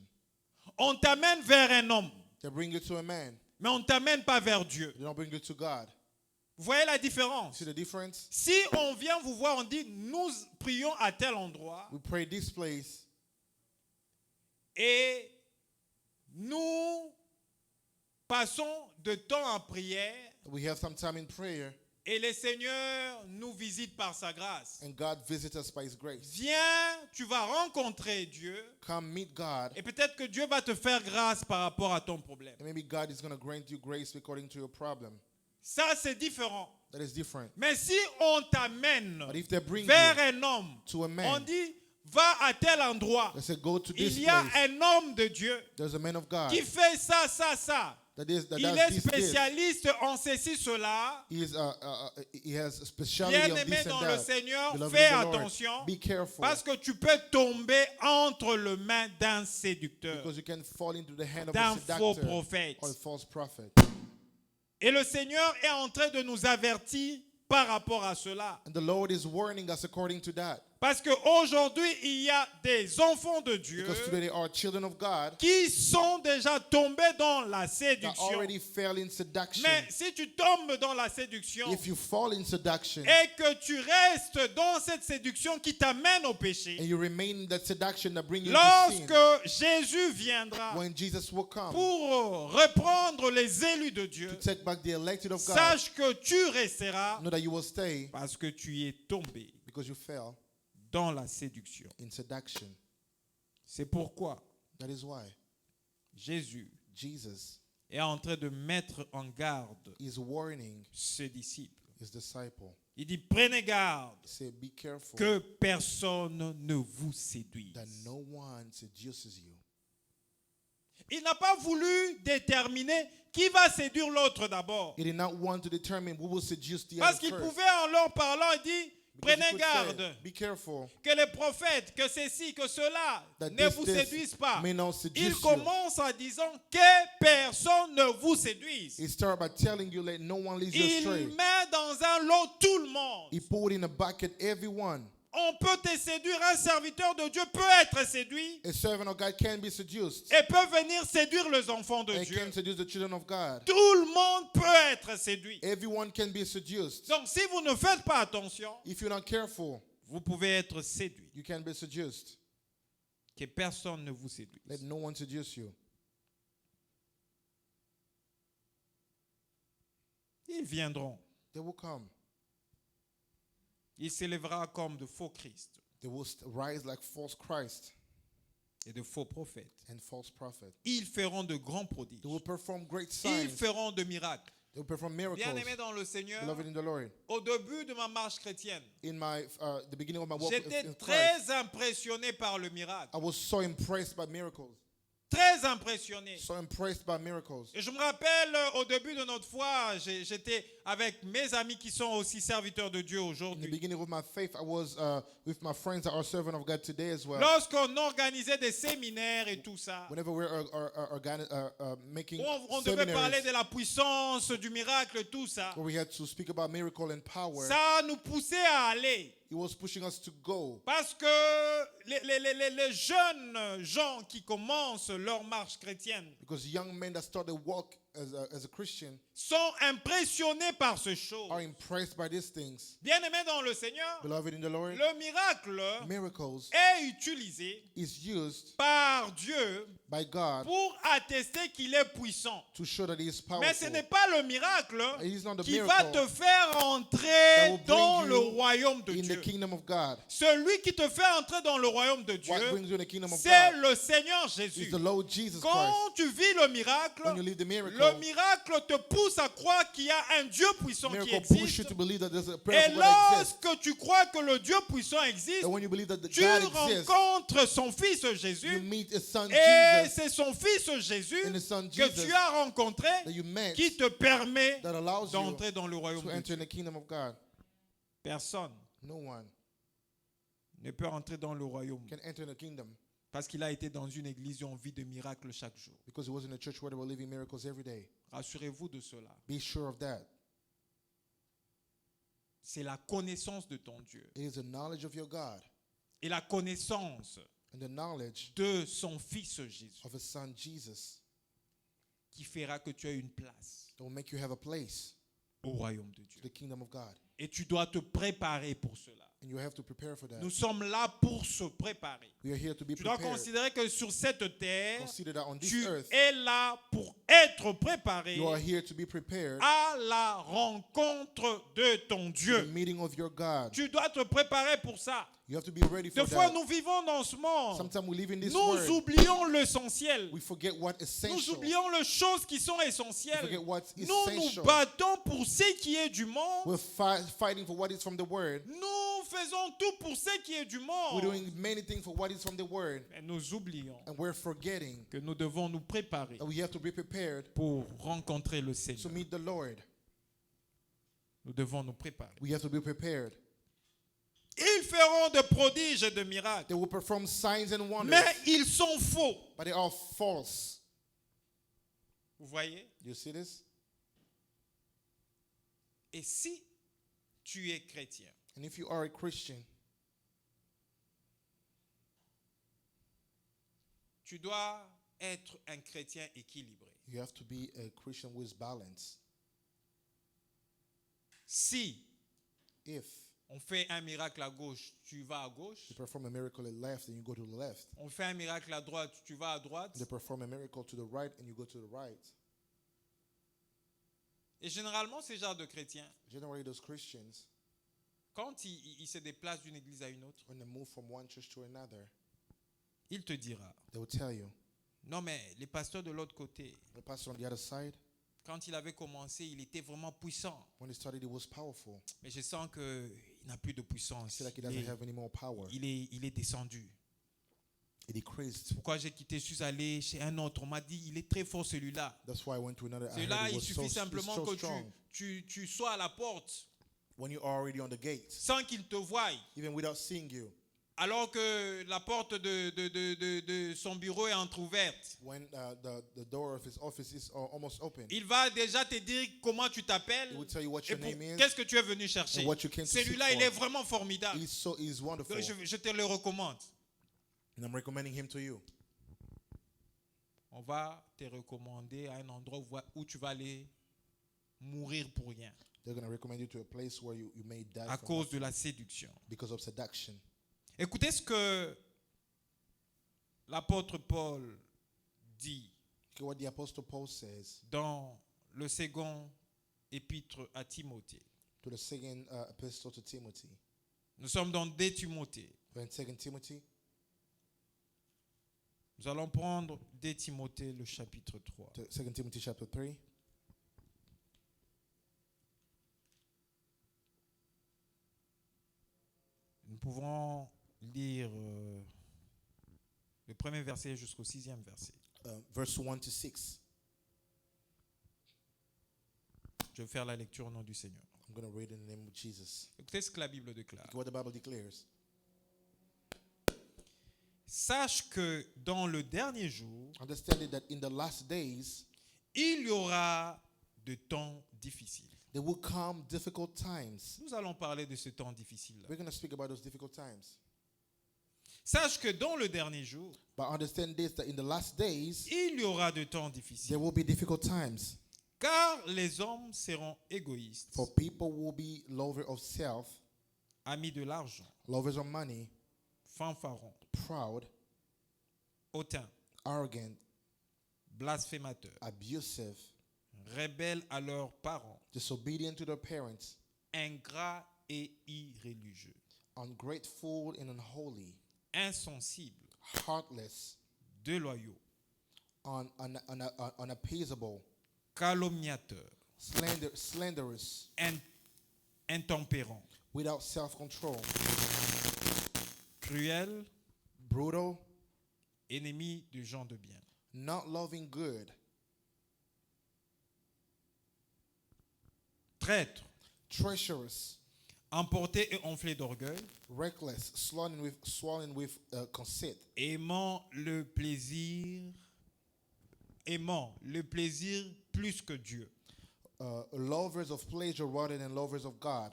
On t'amène vers un homme, They bring you to a man. mais on ne t'amène pas vers Dieu. They don't bring you to God. Vous voyez la différence? See the difference? Si on vient vous voir, on dit nous prions à tel endroit We pray this place et nous passons de temps en prière we have some time in prayer, et le Seigneur nous visite par sa grâce. and God visits us by His grace. Viens, tu vas rencontrer Dieu Come meet God, et peut-être que Dieu va te faire grâce par rapport à ton problème. and maybe God is going to grant you grace according to your problem. Ça, c'est différent. That is different. Mais si on t'amène But if they bring vers you un homme, to a on man, dit va à tel endroit. they say go to this Il y a place. un homme de Dieu There's a man of God qui fait ça, ça, ça. that Il does est this. spécialiste en ceci, cela. He has a speciality of Bien-aimé this dans and le that. Seigneur, Beloved fais in the Lord, attention be careful, parce que tu peux tomber entre les mains d'un séducteur, because you can fall into the hand of d'un a faux seductor prophète. or a false prophet. Et le Seigneur est en train de nous avertir par rapport à cela. And the Lord is warning us according to that. Parce qu'aujourd'hui, il y a des enfants de Dieu Because today they are children of God qui sont déjà tombés dans la that séduction. already fell in seduction. Mais si tu tombes dans la séduction If you fall in seduction et que tu restes dans cette séduction qui t'amène au péché, and you remain in that seduction that brings you to lorsque sin, Jésus viendra when Jesus will come pour reprendre les élus de Dieu, to take back the elected of God, sache que tu resteras know that you will stay parce que tu es tombé because you fell dans la séduction. in seduction. C'est pourquoi That is why Jésus Jesus est en train de mettre en garde is warning ses disciples. his disciple. Il dit, prenez garde He said, be careful que personne ne vous séduise. that no one seduces you. Il n'a pas voulu déterminer qui va séduire l'autre d'abord. He did not want to determine who will seduce the Parce other qu'il first. pouvait, en leur parlant, dire, Because Prenez he could say, garde be careful que les prophètes, que ceci, que cela that ne this, vous this séduisent pas. may not Il seduce you. commence en disant que personne ne vous séduise. He started by telling you, let no one lead you Il astray. met dans un lot tout le monde. He put in a bucket everyone. On peut te séduire, un serviteur de Dieu peut être séduit A servant of God can be seduced. et peut venir séduire les enfants de And Dieu. can seduce the children of God. Tout le monde peut être séduit. Everyone can be seduced. Donc si vous ne faites pas attention, If you're not careful, vous pouvez être séduit. you can be seduced. Que personne ne vous séduise. Let no one seduce you. Ils viendront. They will come. Il s'élèvera comme de faux Christ They will rise like false Christ et de faux prophètes. and false prophet. Ils feront de grands prodiges. They will perform great Ils signs. feront de miracles. They will perform miracles. Bien-aimé dans le Seigneur, Beloved in the Lord. au début de ma marche chrétienne, In my the beginning of my walk j'étais in Christ, très impressionné par le miracle. I was so impressed by miracles. Très impressionné. So impressed by miracles. Et je me rappelle, au début de notre foi, j'étais avec mes amis qui sont aussi serviteurs de Dieu In the aujourd'hui. beginning of my faith, I was with my friends that are servant of God today as well. Lorsqu'on organisait des séminaires et tout ça, Whenever we're making on devait parler seminaries de la puissance du miracle, tout ça. where we had to speak about miracle and power, Ça nous poussait à aller. He was pushing us to go. Parce que les jeunes gens qui commencent leur marche chrétienne Because young men that start to walk as a Christian sont impressionnés par ces choses. are impressed by these things. Bien-aimés dans le Seigneur, Beloved in the Lord, le miracle miracles est utilisé is used par Dieu by God pour attester qu'il est puissant. to show that He is Mais ce powerful. n'est pas le miracle It is not the qui va miracle te faire that entrer will bring dans you le royaume de in the Dieu. kingdom of God. Celui qui te fait entrer dans le royaume de What Dieu, brings you in the kingdom of c'est God le Seigneur is Jésus. the Lord Jesus Christ. Quand tu vis le miracle, When you live the miracle, le miracle te pousse à croire qu'il y a un Dieu puissant qui miracle push you existe. to believe that there's a Et powerful God exists. lorsque tu crois que le Dieu puissant existe, And when you believe that the tu God exists, rencontres son fils you Jésus. meet His Son Et Jesus c'est son fils Jésus and His Son que Jesus tu as rencontré that you met qui te permet that allows you d'entrer dans le royaume to de enter Dieu. in the kingdom of God. Personne No one ne peut entrer dans le royaume can enter in the kingdom parce qu'il a été dans une église où on vit de miracles chaque jour. because He was in a church where they were living miracles every day. Rassurez-vous de cela. Be sure of that. C'est la connaissance de ton Dieu It is the knowledge of your God et la connaissance and the knowledge de son fils Jésus of His Son Jesus qui fera que tu aies une place that will make you have a place au royaume de Dieu. to the kingdom of God. Et tu dois te préparer pour cela. And you have to prepare for that. Nous sommes là pour se préparer. We are here to be Tu dois prepared. considérer que sur cette terre, Consider that on this tu earth, es là pour être préparé you are here to be prepared à la rencontre de ton for the Dieu. meeting of your God. Tu dois te préparer pour ça. You have to be ready for Des fois, that. nous vivons dans ce monde. Sometimes we live in this Nous world. oublions l'essentiel. We forget what Nous essential. oublions les choses qui sont We essentielles. forget what's Nous nous essential. battons pour ce qui est du monde. We're fighting for what is from the word. Nous faisons tout pour ce qui est du We're monde. doing many things for what is from the word. Mais nous oublions And we're forgetting que nous devons nous préparer that we have to be prepared pour rencontrer le to Seigneur. meet the Lord. Nous devons nous préparer. We have to be prepared. Ils feront de prodiges et de miracles. They will perform signs and wonders, Mais ils sont faux. but they are false. Vous voyez? You see this? Et si tu es chrétien, And if you are a Christian, tu dois être un chrétien équilibré. you have to be a Christian with balance. Si If on fait un miracle à gauche, tu vas à gauche. you perform a miracle at left and you go to the left, On fait un miracle à droite, tu vas à droite. they perform a miracle to the right and you go to the right. Et généralement, ces genres de chrétiens, Generally, those Christians, quand ils se déplacent d'une église à une autre, when they move from one church to another, il te dira, they will tell you, non mais les pasteurs de l'autre côté, the pastor on the other side, quand il avait commencé, il était vraiment puissant. when he started, he was powerful. Mais je sens qu'il n'a plus de I puissance. feel like he doesn't have any more power. Il est descendu. It decreased. Pourquoi j'ai quitté, je suis allé chez un autre. On m'a dit, il est très fort celui-là. That's why I went to another. I heard Celui-là, it il was suffit so simplement strong. que tu sois à la porte. when you're already on the gate, sans qu'il te voie, even without seeing you. alors que la porte de son bureau est entrouverte. When the door of his office is almost open, Il va déjà te dire comment tu t'appelles he will tell you what et your name is. qu'est-ce que tu es venu chercher. And what you came to Celui-là, seek il est for. vraiment formidable. He's wonderful. Donc, je te le recommande. And I'm recommending him to you. On va te recommander à un endroit où tu vas aller mourir pour rien They're going to recommend you to a place where you may die à cause de la séduction. because of seduction. Écoutez ce que l'apôtre Paul dit Okay, what the Apostle Paul says dans le second épître à Timothée. to the second epistle to Timothy. Nous sommes dans 2 Timothée. We're in 2 Timothy. Nous allons prendre 2 Timothée, le chapitre 3. 2 Timothy chapter 3. Nous pouvons lire le premier verset jusqu'au 6e verset. Verse 1 to 6. Je vais faire la lecture au nom du Seigneur. I'm going to read in the name of Jesus. Écoutez ce que la Bible déclare. Look what the Bible declares. Sache que dans le dernier jour, Understanding that in the last days, il y aura de temps difficiles. there will come difficult times. Nous allons parler de ce temps difficile-là. We're going to speak about those difficult times. Sache que dans le dernier jour, But understand this, that in the last days, il y aura de temps there difficiles. will be difficult times. Car les hommes seront égoïstes, For people will be lovers of self, amis de l'argent, lovers of money, fanfarons, proud, hautains, arrogant, blasphémateurs, abusive, rebelles à leurs parents, disobedient to their parents, ingrats et irréligieux, ungrateful and unholy, insensibles, heartless, déloyaux, unappeasable, calomniateurs, slanderous, intempérants, without self-control, cruels, brutal, ennemis de gens de bien, not loving good, traîtres, treacherous, emportés et enflés d'orgueil, reckless, swollen with conceit, aimant le plaisir plus que Dieu, lovers of pleasure rather than lovers of God,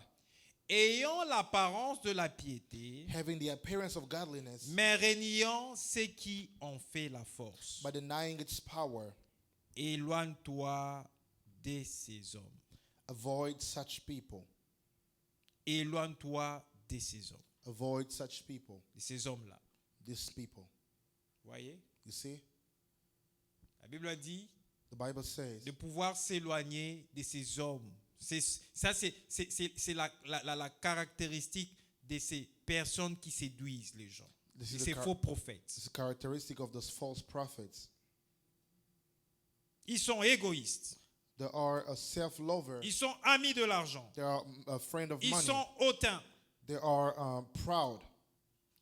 ayant l'apparence de la piété, having the appearance of godliness, mais régnant ce qui en fait la force. but denying its power. Éloigne-toi de ces hommes. Avoid such people. Éloigne-toi de ces hommes. Avoid such people. De ces hommes-là. These people. Voyez? You see? La Bible a dit The Bible says de pouvoir s'éloigner de ces hommes. C'est la caractéristique de ces personnes qui séduisent les gens. De this is ces faux prophètes. it's a characteristic of those false prophets. Ils sont égoïstes. They are a self-lover. Ils sont amis de l'argent. They are a friend of Ils money. sont hautains. They are proud.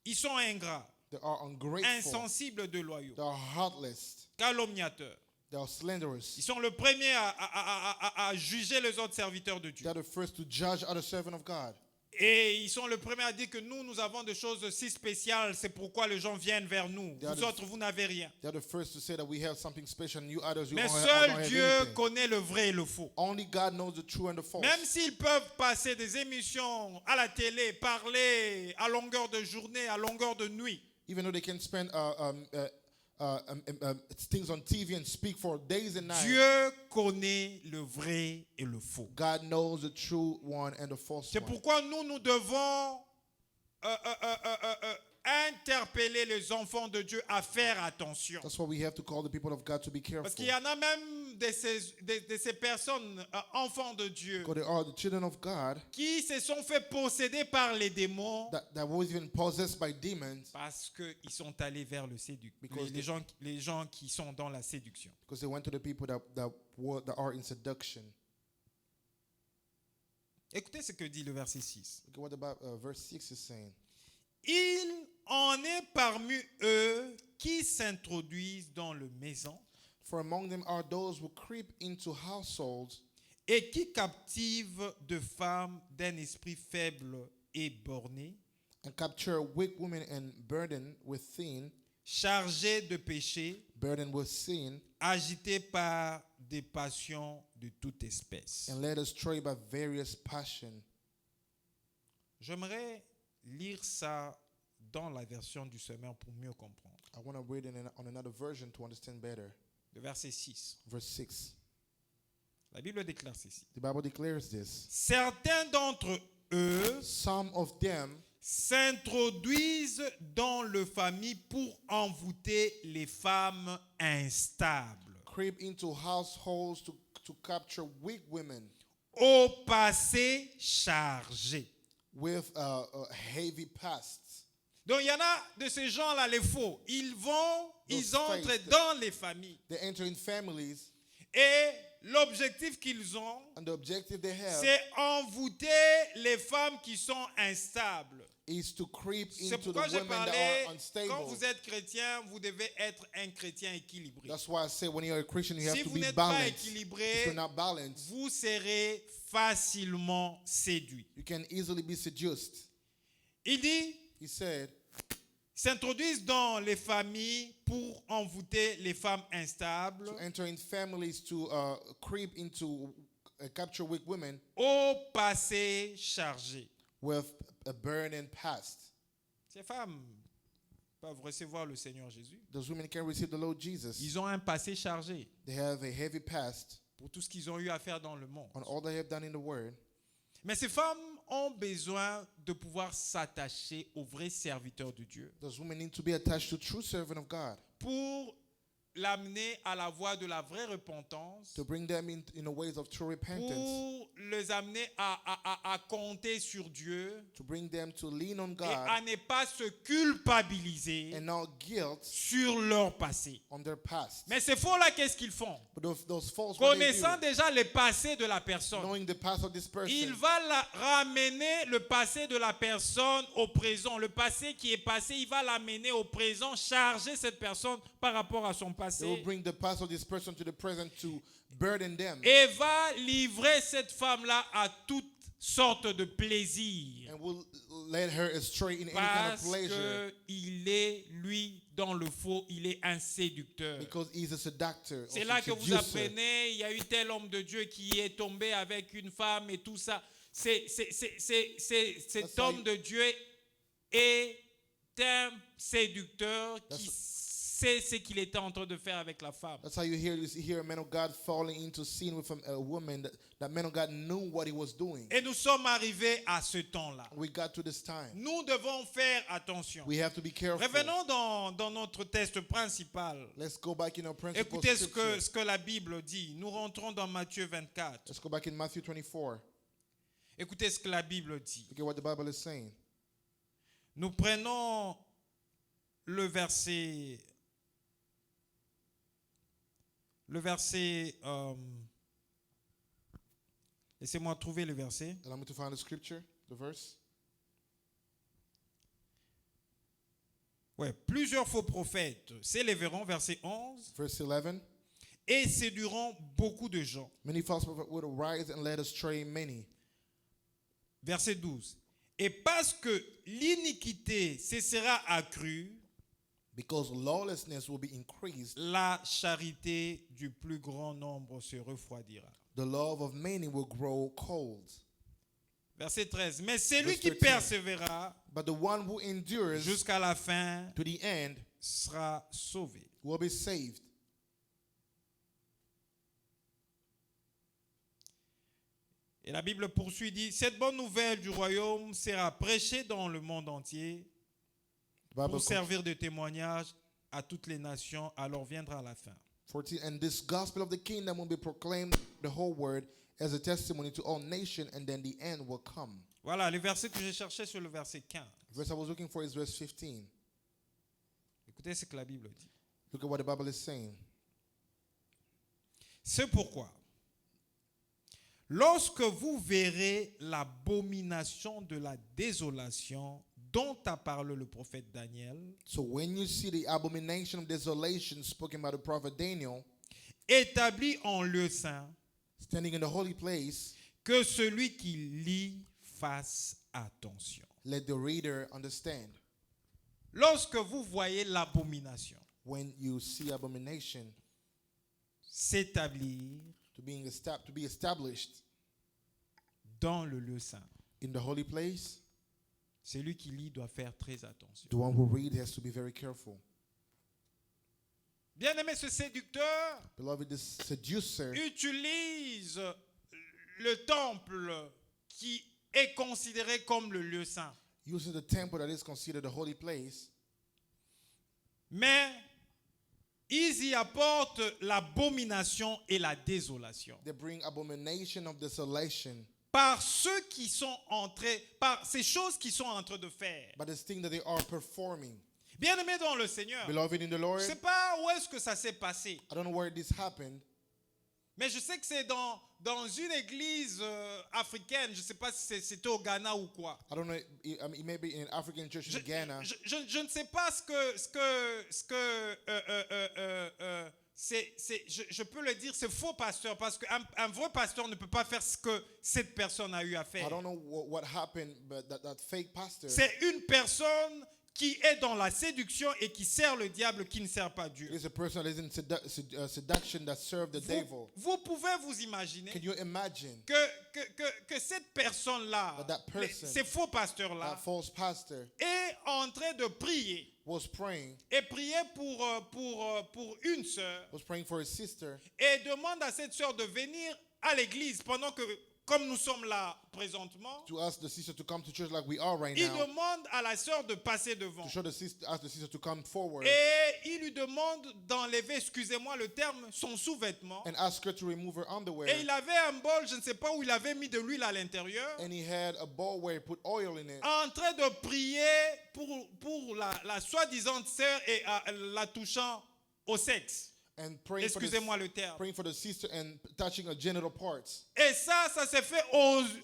Ils sont ingrats. They are ungrateful. Insensibles de loyaux. They are heartless. Calomniateurs. They are slanderous. Ils sont le premier à juger les autres serviteurs de Dieu. They are the first to judge other servants of God. Et ils sont le premier à dire que nous avons des choses si spéciales, c'est pourquoi les gens viennent vers nous. Vous autres, vous n'avez rien. They are the first to say that we have something special and you others, you Mais don't seul have Dieu anything. connaît le vrai et le faux. Only God knows the true and the false. Même s'ils peuvent passer des émissions à la télé, parler à longueur de journée, à longueur de nuit, Even though they can spend things on TV and speak for days and nights, Dieu connaît le vrai et le faux. God knows the true one and the false C'est one. pourquoi nous devons interpeller les enfants de Dieu à faire attention. That's why we have to call the people of God to be careful. Parce qu'il y en a même de ces personnes, enfants de Dieu, Because they are the children of God qui se sont fait posséder par les démons that was even possessed by demons parce qu'ils sont allés vers le séduction. Because Les gens qui sont dans la séduction. because they went to the people that are in seduction. Écoutez ce que dit le verset 6. Look at what the Bible, verse 6 is saying. Il en est parmi eux qui s'introduisent dans le maison For among them are those who creep into households et qui captive de femmes d'un esprit faible et borné, and capture weak women and burden with sin, chargées de péché, burden with sin, agitées par des passions de toute espèce. and led astray by various passions. J'aimerais lire ça dans la version du Semeur pour mieux comprendre. I want to read it on another version to understand better. Le verset 6. Verse 6. La Bible déclare ceci. The Bible declares this. Certains d'entre eux Some of them s'introduisent dans le famille pour envoûter les femmes instables, creep into households to capture weak women au passé chargé. with a heavy past. Donc il y en a de ces gens-là, les faux. Ils Those entrent fakes. dans les familles. They enter in families, Et l'objectif qu'ils ont, and the objective they have c'est envoûter les femmes qui sont instables. is to creep C'est into the pourquoi j'ai women that parlé, are quand unstable. vous êtes chrétien, vous devez être un chrétien équilibré. That's why I say when you're a Christian, you have Si to vous be n'êtes pas balanced. If équilibré, you're not balanced, vous serez facilement séduit. you can easily be seduced. Il dit, He said, s'introduisent dans les familles pour envoûter les femmes instables, to enter in families to creep into capture weak women au passé chargé. with a burning past. Ces femmes peuvent recevoir le Seigneur Jésus. Those women can receive the Lord Jesus. Ils ont un passé chargé They have a heavy past pour tout ce qu'ils ont eu à faire dans le monde. on all they have done in the Word. Mais ces femmes ont besoin de pouvoir s'attacher aux vrais serviteurs de Dieu Those women need to be attached to true servant of God pour l'amener à la voie de la vraie repentance, to bring them in the ways of true repentance, pour les amener à compter sur Dieu to bring them to lean on et God à ne pas se culpabiliser and not guilt sur leur passé. on their past. Mais ces faux-là, qu'est-ce qu'ils font? But those false, what they Connaissant do, déjà le passé de la personne, knowing the past of this person, il va ramener le passé de la personne au présent. Le passé qui est passé, il va l'amener au présent, charger cette personne par rapport à son they will passé bring the past of this person to the present to burden them et va livrer cette femme-là à toutes sortes de plaisirs. and will lead her astray in any kind Parce of pleasure qu'il est, lui, dans le faux, il est un séducteur. because he's a seductor. C'est or là que vous seducer. apprenez, il y a eu tel homme de Dieu qui est tombé avec une femme et tout ça. Cet That's how homme you- de Dieu est un séducteur qui sait ce qu'il était en train de faire avec la femme. That's how you hear a man of God falling into sin with a woman that man of God knew what he was doing. Et nous sommes arrivés à ce temps-là. We got to this time. Nous devons faire attention. We have to be careful. Revenons dans notre texte principal. Let's go back in our principal Écoutez scripture. ce que la Bible dit. Nous rentrons dans Matthieu 24. Let's go back in Matthew 24. Écoutez ce que la Bible dit. Look at what the Bible is saying. Nous prenons le verset. Laissez-moi trouver le verset. Allow me to find the scripture, the verse. Ouais, plusieurs faux prophètes s'élèveront, verset 11, Verse 11. et séduiront beaucoup de gens. Many false prophets will arise and lead astray many. Verset 12. Et parce que l'iniquité se sera accrue, Because lawlessness will be increased, la charité du plus grand nombre se refroidira. the love of many will grow cold. Verset 13. Mais celui Verse qui 13. persévérera But the one who endures jusqu'à la fin to the end sera sauvé. will be saved. Et la Bible poursuit, dit, cette bonne nouvelle du royaume sera prêchée dans le monde entier The Bible pour servir de témoignage à toutes les nations, alors viendra la fin. 14, and this gospel of the kingdom will be proclaimed the whole world as a testimony to all nations, and then the end will come. Voilà, le verset que j'ai cherché sur le verset 15. The verse I was looking for is verse 15. Écoutez ce que la Bible dit. Look at what the Bible is saying. C'est pourquoi, lorsque vous verrez l'abomination de la désolation dont a parlé le prophète Daniel, So when you see the abomination of desolation spoken by the prophet Daniel, établie en lieu saint, standing in the holy place, que celui qui lit fasse attention. let the reader understand. Lorsque vous voyez l'abomination When you see abomination s'établir to be established dans le lieu saint, in the holy place, celui qui lit doit faire très attention. the one who reads has to be very careful. Bien-aimé, ce séducteur Beloved, this seducer utilise le temple qui est considéré comme le lieu saint. uses the temple that is considered the holy place, Mais ils y apportent l'abomination et la désolation. they bring abomination of desolation Par ceux qui sont entrés, par ces choses qu'ils sont en train de faire. by this thing that they are performing. Bien-aimé dans le Seigneur, Beloved in the je Lord, ne sais pas où est-ce que ça s'est passé, I don't know where this happened, mais je sais que c'est dans une église africaine, je ne sais pas si c'était au Ghana ou quoi. I don't know, it may be in an African church in Ghana. Je ne sais pas je peux le dire, c'est faux pasteur, parce qu'un vrai pasteur ne peut pas faire ce que cette personne a eu à I faire. don't know what happened, but that fake pastor, C'est une personne qui est dans la séduction et qui sert le diable, qui ne sert pas Dieu. is a person that is in seduction that served the devil. Vous pouvez vous imaginer Can you imagine que cette personne-là, That person, ces faux pasteurs-là, that false pastor est en train de prier was praying, et prier pour une sœur was praying for his sister, et demande à cette sœur de venir à l'église pendant que, comme nous sommes là présentement, to ask the sister to come to church like we are right il now, demande à la sœur de passer devant. to ask the sister to come forward Et il lui demande d'enlever, excusez-moi le terme, son sous-vêtement. and ask her to remove her underwear. Et il avait un bol, je ne sais pas où il avait mis de l'huile à l'intérieur, And he had a bowl where he put oil in it en train de prier pour la soi-disant sœur et la touchant au sexe. and praying Excusez-moi le terme. for the sister and touching her genital parts. Et ça s'est fait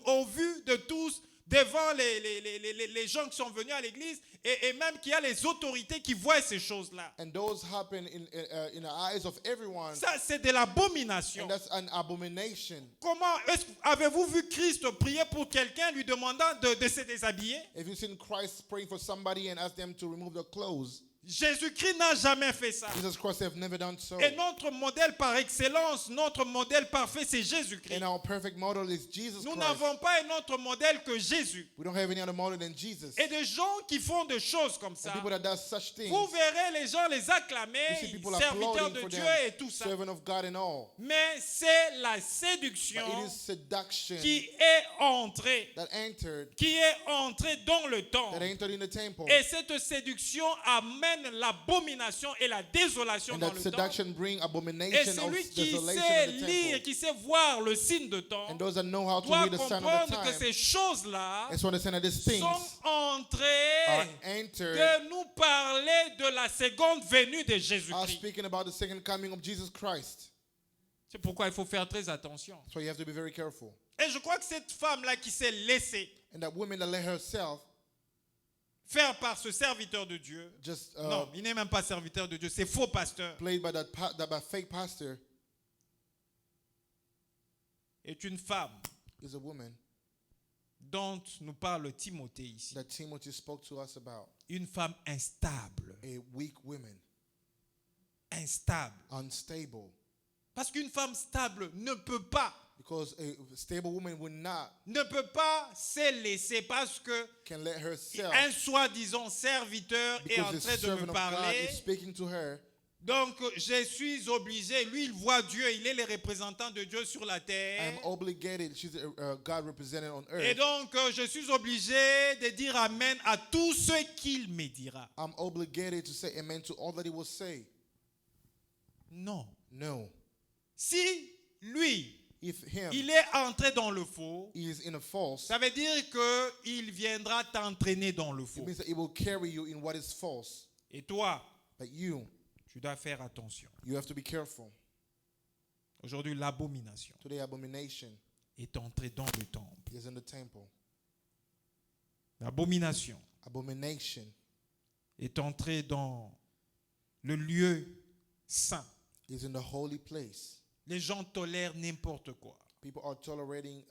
au vu de tous, devant les gens qui sont venus à l'église, et même qu'il y a les autorités qui voient ces choses-là. And those happen in the eyes of everyone. Ça, c'est de l'abomination. And that's an abomination. Comment avez-vous vu Christ prier pour quelqu'un lui demandant de se déshabiller? If you've seen Christ praying for somebody and ask them to remove their clothes, Jésus-Christ n'a jamais fait ça. Jesus Christ have never done so. Et notre modèle par excellence, notre modèle parfait, c'est Jésus-Christ. And our perfect model is Jesus Nous Christ. n'avons pas un autre modèle que Jésus. We don't have any other model than Jesus. Et des gens qui font des choses comme ça, And people that does such things, vous verrez les gens les you acclamer, see people serviteurs applauding de for Dieu them, et tout ça. servant of God and all. Mais c'est la But séduction it is seduction qui est entrée, that entered dans le temps. in the temple. Et cette séduction amène l'abomination et la désolation And dans that le temps. seduction bring Et abomination of celui qui desolation sait in the lire, temple. qui sait voir le signe de temps, And those that know how to doit read the sign of the comprendre que time, ces choses-là and so understand that these things sont are entrées entered, de nous parler de la seconde venue de are Jésus-Christ. speaking about the second coming of Jesus Christ. C'est pourquoi il faut faire très attention. So you have to be very careful. Et je crois que cette femme-là qui s'est laissée And that woman that let herself faire par ce serviteur de Dieu, just non, il n'est même pas serviteur de Dieu, c'est faux pasteur, played by that fake pastor est une femme is a woman dont nous parle Timothée ici. that Timothy spoke to us about. Une femme instable. A weak woman, Instable. unstable. Parce qu'une femme stable ne peut pas Because a stable woman ne peut pas se laisser parce que can let herself, un soi-disant serviteur est en because the train de servant me of God parler. is speaking to her. Donc je suis obligé, lui il voit Dieu, il est le représentant de Dieu sur la I terre. am obligated. She's a God represented on Et earth. donc je suis obligé de dire amen à tout ce qu'il me dira. I'm obligated to say amen to all that he will say. Non. No. Si lui, If him, il est entré dans le faux, he is in a false, ça veut dire qu'il viendra t'entraîner dans le it faux. means that it will carry you in what is false. Et toi, But you tu dois faire attention. have to be careful. Aujourd'hui, l'abomination Today, abomination est entrée dans le temple. is in the temple. L'abomination Abomination est entrée dans le lieu saint. is in the holy place. Les gens tolèrent n'importe quoi. People are tolerating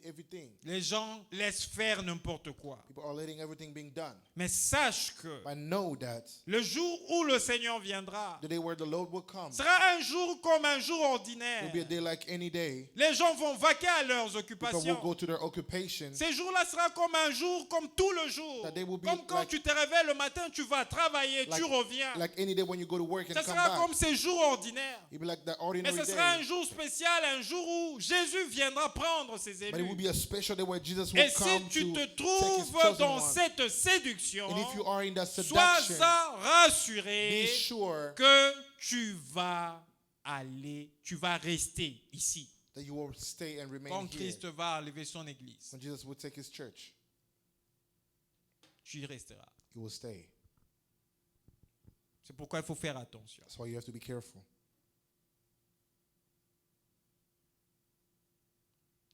everything. Les gens laissent faire n'importe quoi. People are letting everything being done. Mais sache que But know that le jour où le Seigneur viendra the day where the Lord will come sera un jour comme un jour ordinaire. will be a day like any day. Les gens vont vaquer à leurs People will occupations. go to their occupations. Ces jours-là sera comme un jour, comme tout le jour. That they will be Comme quand like- tu te réveilles le matin, tu vas travailler, Like- tu reviens. Like any day when you go to work and Ce come sera back. comme ces jours ordinaires. It'll be like that Mais ordinary ce sera un day. jour spécial, un jour où Jésus viendra prendre ses But it will élus. be a special day where Jesus will Et si come tu te to take his trouves chosen dans one. cette séduction, And if you are in that sois seduction, rassuré be sure que tu vas rester ici. that you will stay and remain Quand here. Christ va enlever son église, When Jesus will take his church, tu y resteras. you will stay. C'est pourquoi il faut faire attention. That's why you have to be careful.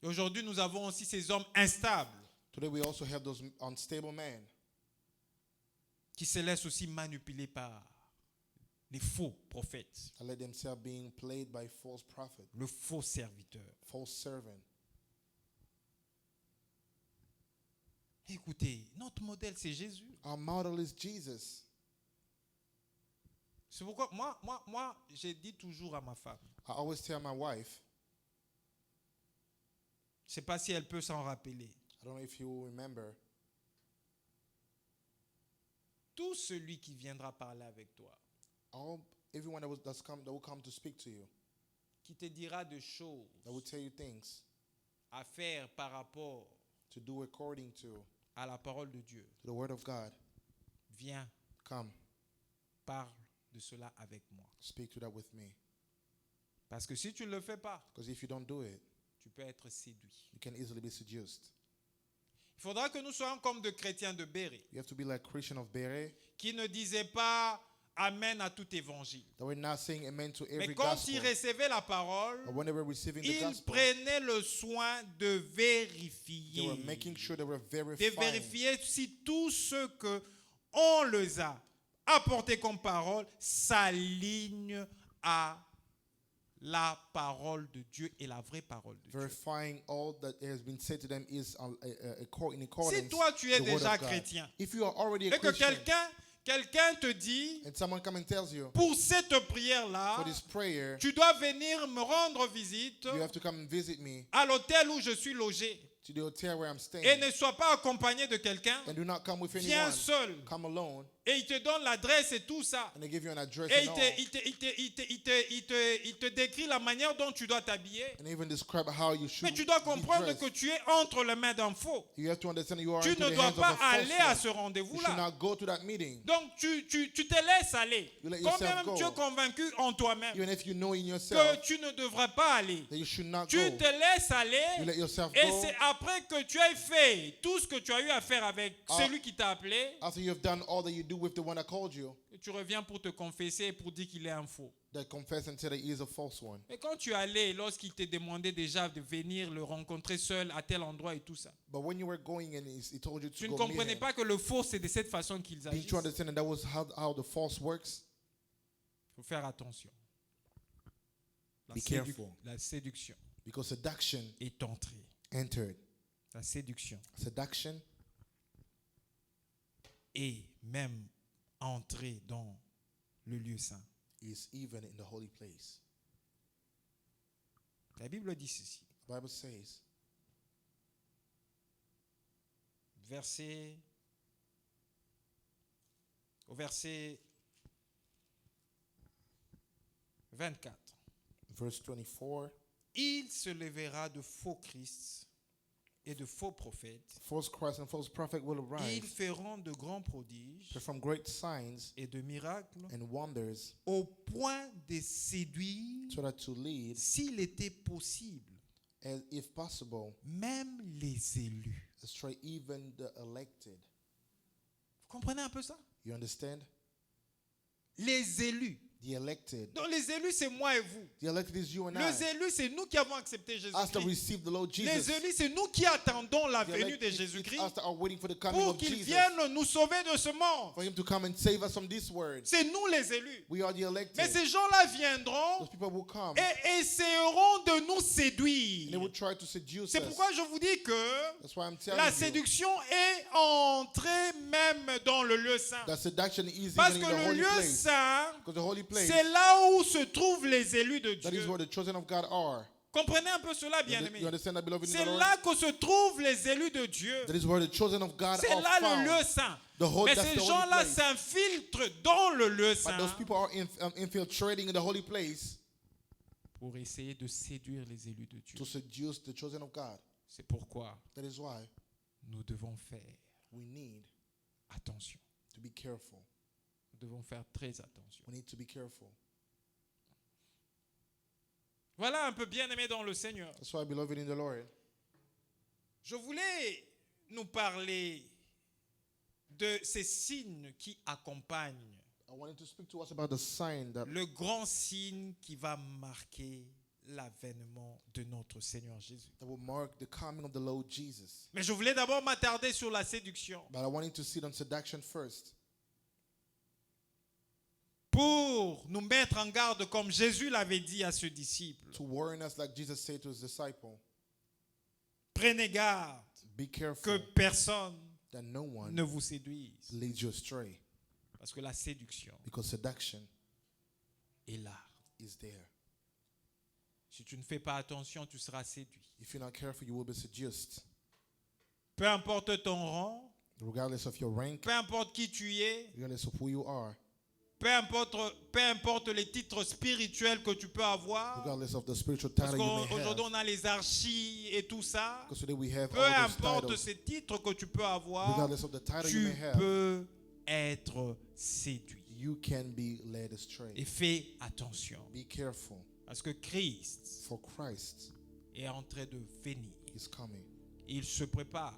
Et aujourd'hui, nous avons aussi ces hommes instables Today we also have those unstable men qui se laissent aussi manipuler par les faux prophètes, that let themselves being played by false prophet, le faux serviteur. false servant. Écoutez, notre modèle, c'est Jésus. Our model is Jesus. C'est pourquoi moi, j'ai dit toujours à ma femme, I always tell my wife, je ne sais pas si elle peut s'en rappeler, I don't know if you remember, tout celui qui viendra parler avec toi, everyone that will come to speak to you, qui te dira des choses that will tell you things à faire par rapport to do according to à la parole de Dieu, the word of God, viens, come, parle de cela avec moi. speak to that with me. Parce que si tu ne le fais pas, Because if you don't do it, tu peux être séduit. you can easily be seduced. Il faudra que nous soyons comme de chrétiens de Béret, You have to be like Christian of Bere, qui ne disaient pas Amen à tout évangile. that we're not saying amen to every Mais quand gospel. ils recevaient la parole, But when they were receiving the ils gospel, prenaient le soin de they vérifier. were making sure they were De verifying vérifier si tout ce que on les a apporté comme parole s'aligne à la parole de Dieu et la vraie parole de Dieu. verifying all that has been said to them is in Si accordance toi tu es to the word déjà of God. chrétien If you are already a et que Christian quelqu'un te dit and someone come and tells you pour cette prière-là, for this prayer, tu dois venir me rendre visite you have to come and visit me à l'hôtel où je suis logé to the hotel where I'm staying, et ne sois pas accompagné de quelqu'un, and do not come with viens anyone. seul Come alone, et il te donne l'adresse et tout ça. and they give you an address Et and all, il te décrit la manière dont tu dois t'habiller. and even describe how you should Mais tu dois be comprendre dressed. que tu es entre les mains d'un faux. You have to understand you are Tu into ne the dois hands of pas a false aller à one. ce You should rendez-vous-là. not go to that meeting. Donc tu te laisses aller. You let Quand yourself même go. tu es convaincu en toi-même Even if you know in que yourself tu ne devrais pas aller. that you should not Tu go, te laisses you aller. let yourself Et go. c'est après que tu aies fait tout ce que tu as eu à faire avec celui qui t'a appelé, After you have done all that you do with the one that called you, que tu reviens pour te confesser et pour dire qu'il est un faux. that confess and say that he is a false one. Mais quand tu es allé, lorsqu'il te demandait déjà de venir le rencontrer seul à tel endroit et tout ça, But when you were going and he told you to tu ne go meet comprenais him, pas que le faux, c'est de cette façon qu'ils didn't agissent. you understand that that was how the false works? Il faut faire attention. Be careful. La séduction Because seduction est entrée. entered. La séduction Seduction est même entrée dans le lieu saint. is even in the holy place. La Bible dit ceci. The Bible says, Au verset 24. verse 24, Il se lèvera de faux Christ et de faux prophètes. false Christ and false prophet will Ils arise, feront de grands prodiges perform great signs et de miracles and wonders, au point de séduire, so that to lead, s'il était possible, as if possible, même les élus. astray even the elected. Vous comprenez un peu ça? You understand? Les élus. The The elected. Donc les élus, c'est moi et vous. The elected is you and Les I. élus, c'est nous qui avons accepté Us that Jésus-Christ. receive the Lord Les Jesus. élus, c'est nous qui attendons la The venue elected, de it's Jésus-Christ us that are waiting for the coming pour of qu'il Jesus. vienne nous sauver de ce monde. For him to come and save us from this word. C'est nous les élus. We are the Mais elected. ces gens-là viendront Those people will come et essaieront de nous and séduire. they will try to seduce C'est us. pourquoi je vous dis que That's why I'm telling la you séduction est entrée même dans le lieu saint. that seduction is Parce even que in the le holy lieu place. saint, Because the holy place, c'est là où se trouvent les élus de that is Dieu. where the chosen of God are. Comprenez un peu cela, You bien-aimés. understand that, beloved in C'est the Lord? là que se trouvent les élus de Dieu. That is where the chosen of God C'est are là le found. lieu saint. Mais That's ces the holy gens-là place. s'infiltrent dans le lieu But saint those people are infiltrating in the holy place pour essayer de séduire les élus de Dieu. to seduce the chosen of God. C'est pourquoi That is why nous devons faire we need attention. to be careful. Nous devons faire très attention. We need to be careful. Voilà un peu bien-aimé dans le Seigneur. That's why, beloved in the Lord, Je voulais nous parler de ces signes qui accompagnent I wanted to speak to us about the sign that le grand signe qui va marquer l'avènement de notre Seigneur Jésus. will mark the coming of the Lord Jesus. Mais je voulais d'abord m'attarder sur la séduction But I wanted to sit on seduction first, pour nous mettre en garde comme Jésus l'avait dit à ce disciple. to warn us like Jesus said to his disciple. Prenez garde Be que careful personne that no one ne vous séduise. leads you astray, Parce que la séduction because seduction est là. is there. Si tu ne fais pas attention, tu seras séduit. If you're not careful, you will be seduced. Peu importe ton rang, Regardless of your rank, peu importe qui tu es, regardless of who you are, peu importe les titres spirituels que tu peux avoir. regardless of the spiritual Parce title you may qu'aujourd'hui, have. on a les archis et tout ça. Because today we have Peu all those importe titles. ces titres que tu peux avoir, Regardless of the title you tu may have, peux être séduit. you can be led astray. Et fais attention. Be careful, Parce que Christ for Christ est en train de venir. is coming. Il se prépare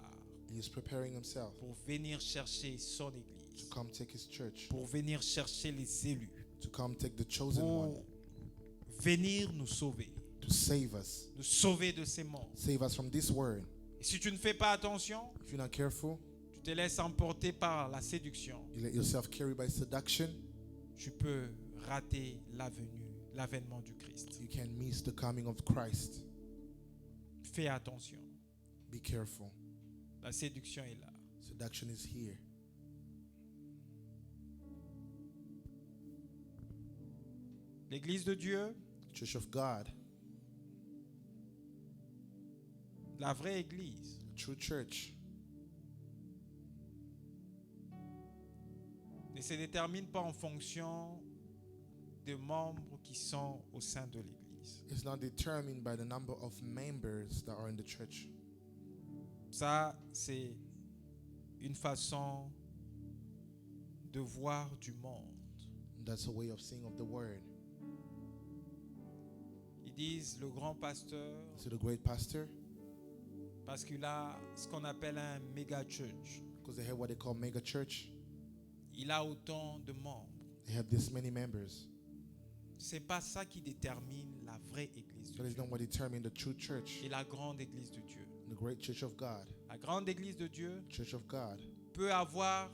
He is preparing himself pour venir chercher son to église, come take his church, pour venir chercher les élus, to come take the chosen one, pour venir nous sauver, to save us, nous sauver de ces mondes. save us from this world. Et si tu ne fais pas attention, If you're not careful, tu te laisses emporter par la séduction, you let yourself carry by seduction, tu peux rater l'avènement du Christ. you can miss the coming of Christ. Fais attention. Be careful. La séduction est là. Seduction is here. L'église de Dieu, Church of God, la vraie église, the true church, ne se détermine pas en fonction des membres qui sont au sein de l'église. is not determined by the number of members that are in the church. Ça, c'est une façon de voir du monde. That's a way of seeing of the word. Ils disent le grand pasteur So the great pastor, parce qu'il a ce qu'on appelle un méga church. because they have what they call mega church, Il a autant de membres. they have this many members. C'est pas ça qui détermine la vraie église de That is Dieu not what determines the true church, et la grande église de Dieu. the great church of God. La grande église de Dieu Church of God peut avoir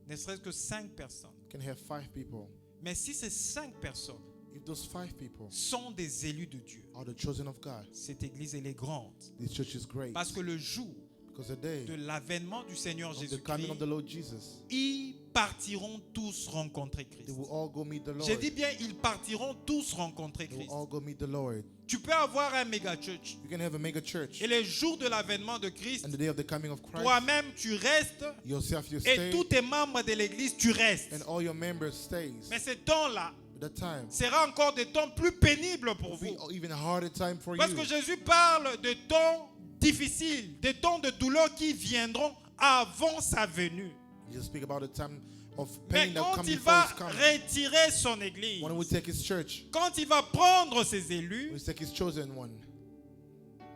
ne serait-ce que 5 personnes. can have 5 people. Mais si ces 5 personnes If those 5 people sont des élus de Dieu, are the chosen of God, cette église elle est grande. this church is great. Parce que le jour Because the day de l'avènement du Seigneur of the coming Jésus-Christ, of the Lord Jesus, ils partiront tous rencontrer they Christ. will all go meet the Lord. J'ai dit bien, ils partiront tous rencontrer They will Christ. all go meet the Lord. Tu peux avoir un méga church. You can have a mega church. Et le jour de l'avènement de Christ, And the day of the coming of Christ, toi-même tu restes yourself you et stay, tous tes membres de l'église tu restes. and all your members stays. Mais ce temps-là But that time sera encore des temps plus pénibles pour will vous. be even a harder time for Parce you. que Jésus parle de temps difficiles, des temps de douleur qui viendront avant sa venue. You speak about the time of Mais pain that quand comes il before va his coming. retirer son église, When he will take his church, quand il va prendre ses when élus, he take his chosen one,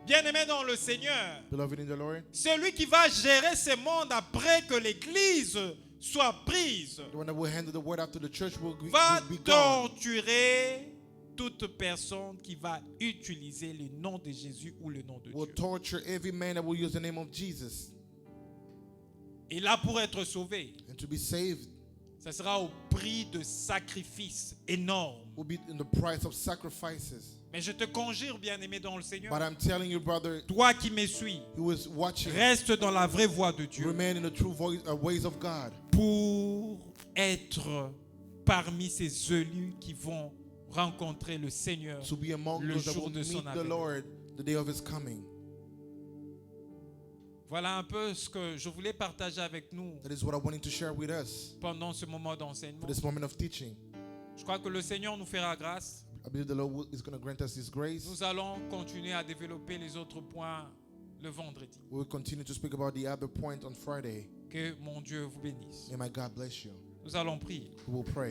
bien-aimés dans le Seigneur, beloved in the Lord, celui qui va gérer ce monde après que l'église soit prise. The one that will handle the word after the church will Va be gone. torturer toute personne qui va utiliser le nom de Jésus ou le nom de Will Dieu. torture every man that will use the name of Jesus. Et là, pour être sauvé, And to be saved ça sera au prix de sacrifices énormes. will be in the price of sacrifices. Mais je te conjure, bien-aimé dans le Seigneur, But I'm telling you, brother, toi qui me suis, who is watching, reste dans la vraie voie de Dieu remain in the true ways of God. pour être parmi ces élus qui vont rencontrer le Seigneur To be among le those that jour will de son meet the avènement. Lord the day of his coming. Voilà un peu ce que je voulais partager avec nous That is what I wanted to share with us pendant ce moment for d'enseignement. this moment of teaching. Je crois que le Seigneur nous fera grâce. I believe the Lord is going to grant us his grace. Nous allons continuer à développer les autres points le vendredi. We will continue to speak about the other point on Friday. Que mon Dieu vous bénisse. May my God bless you. Nous allons prier. We will pray.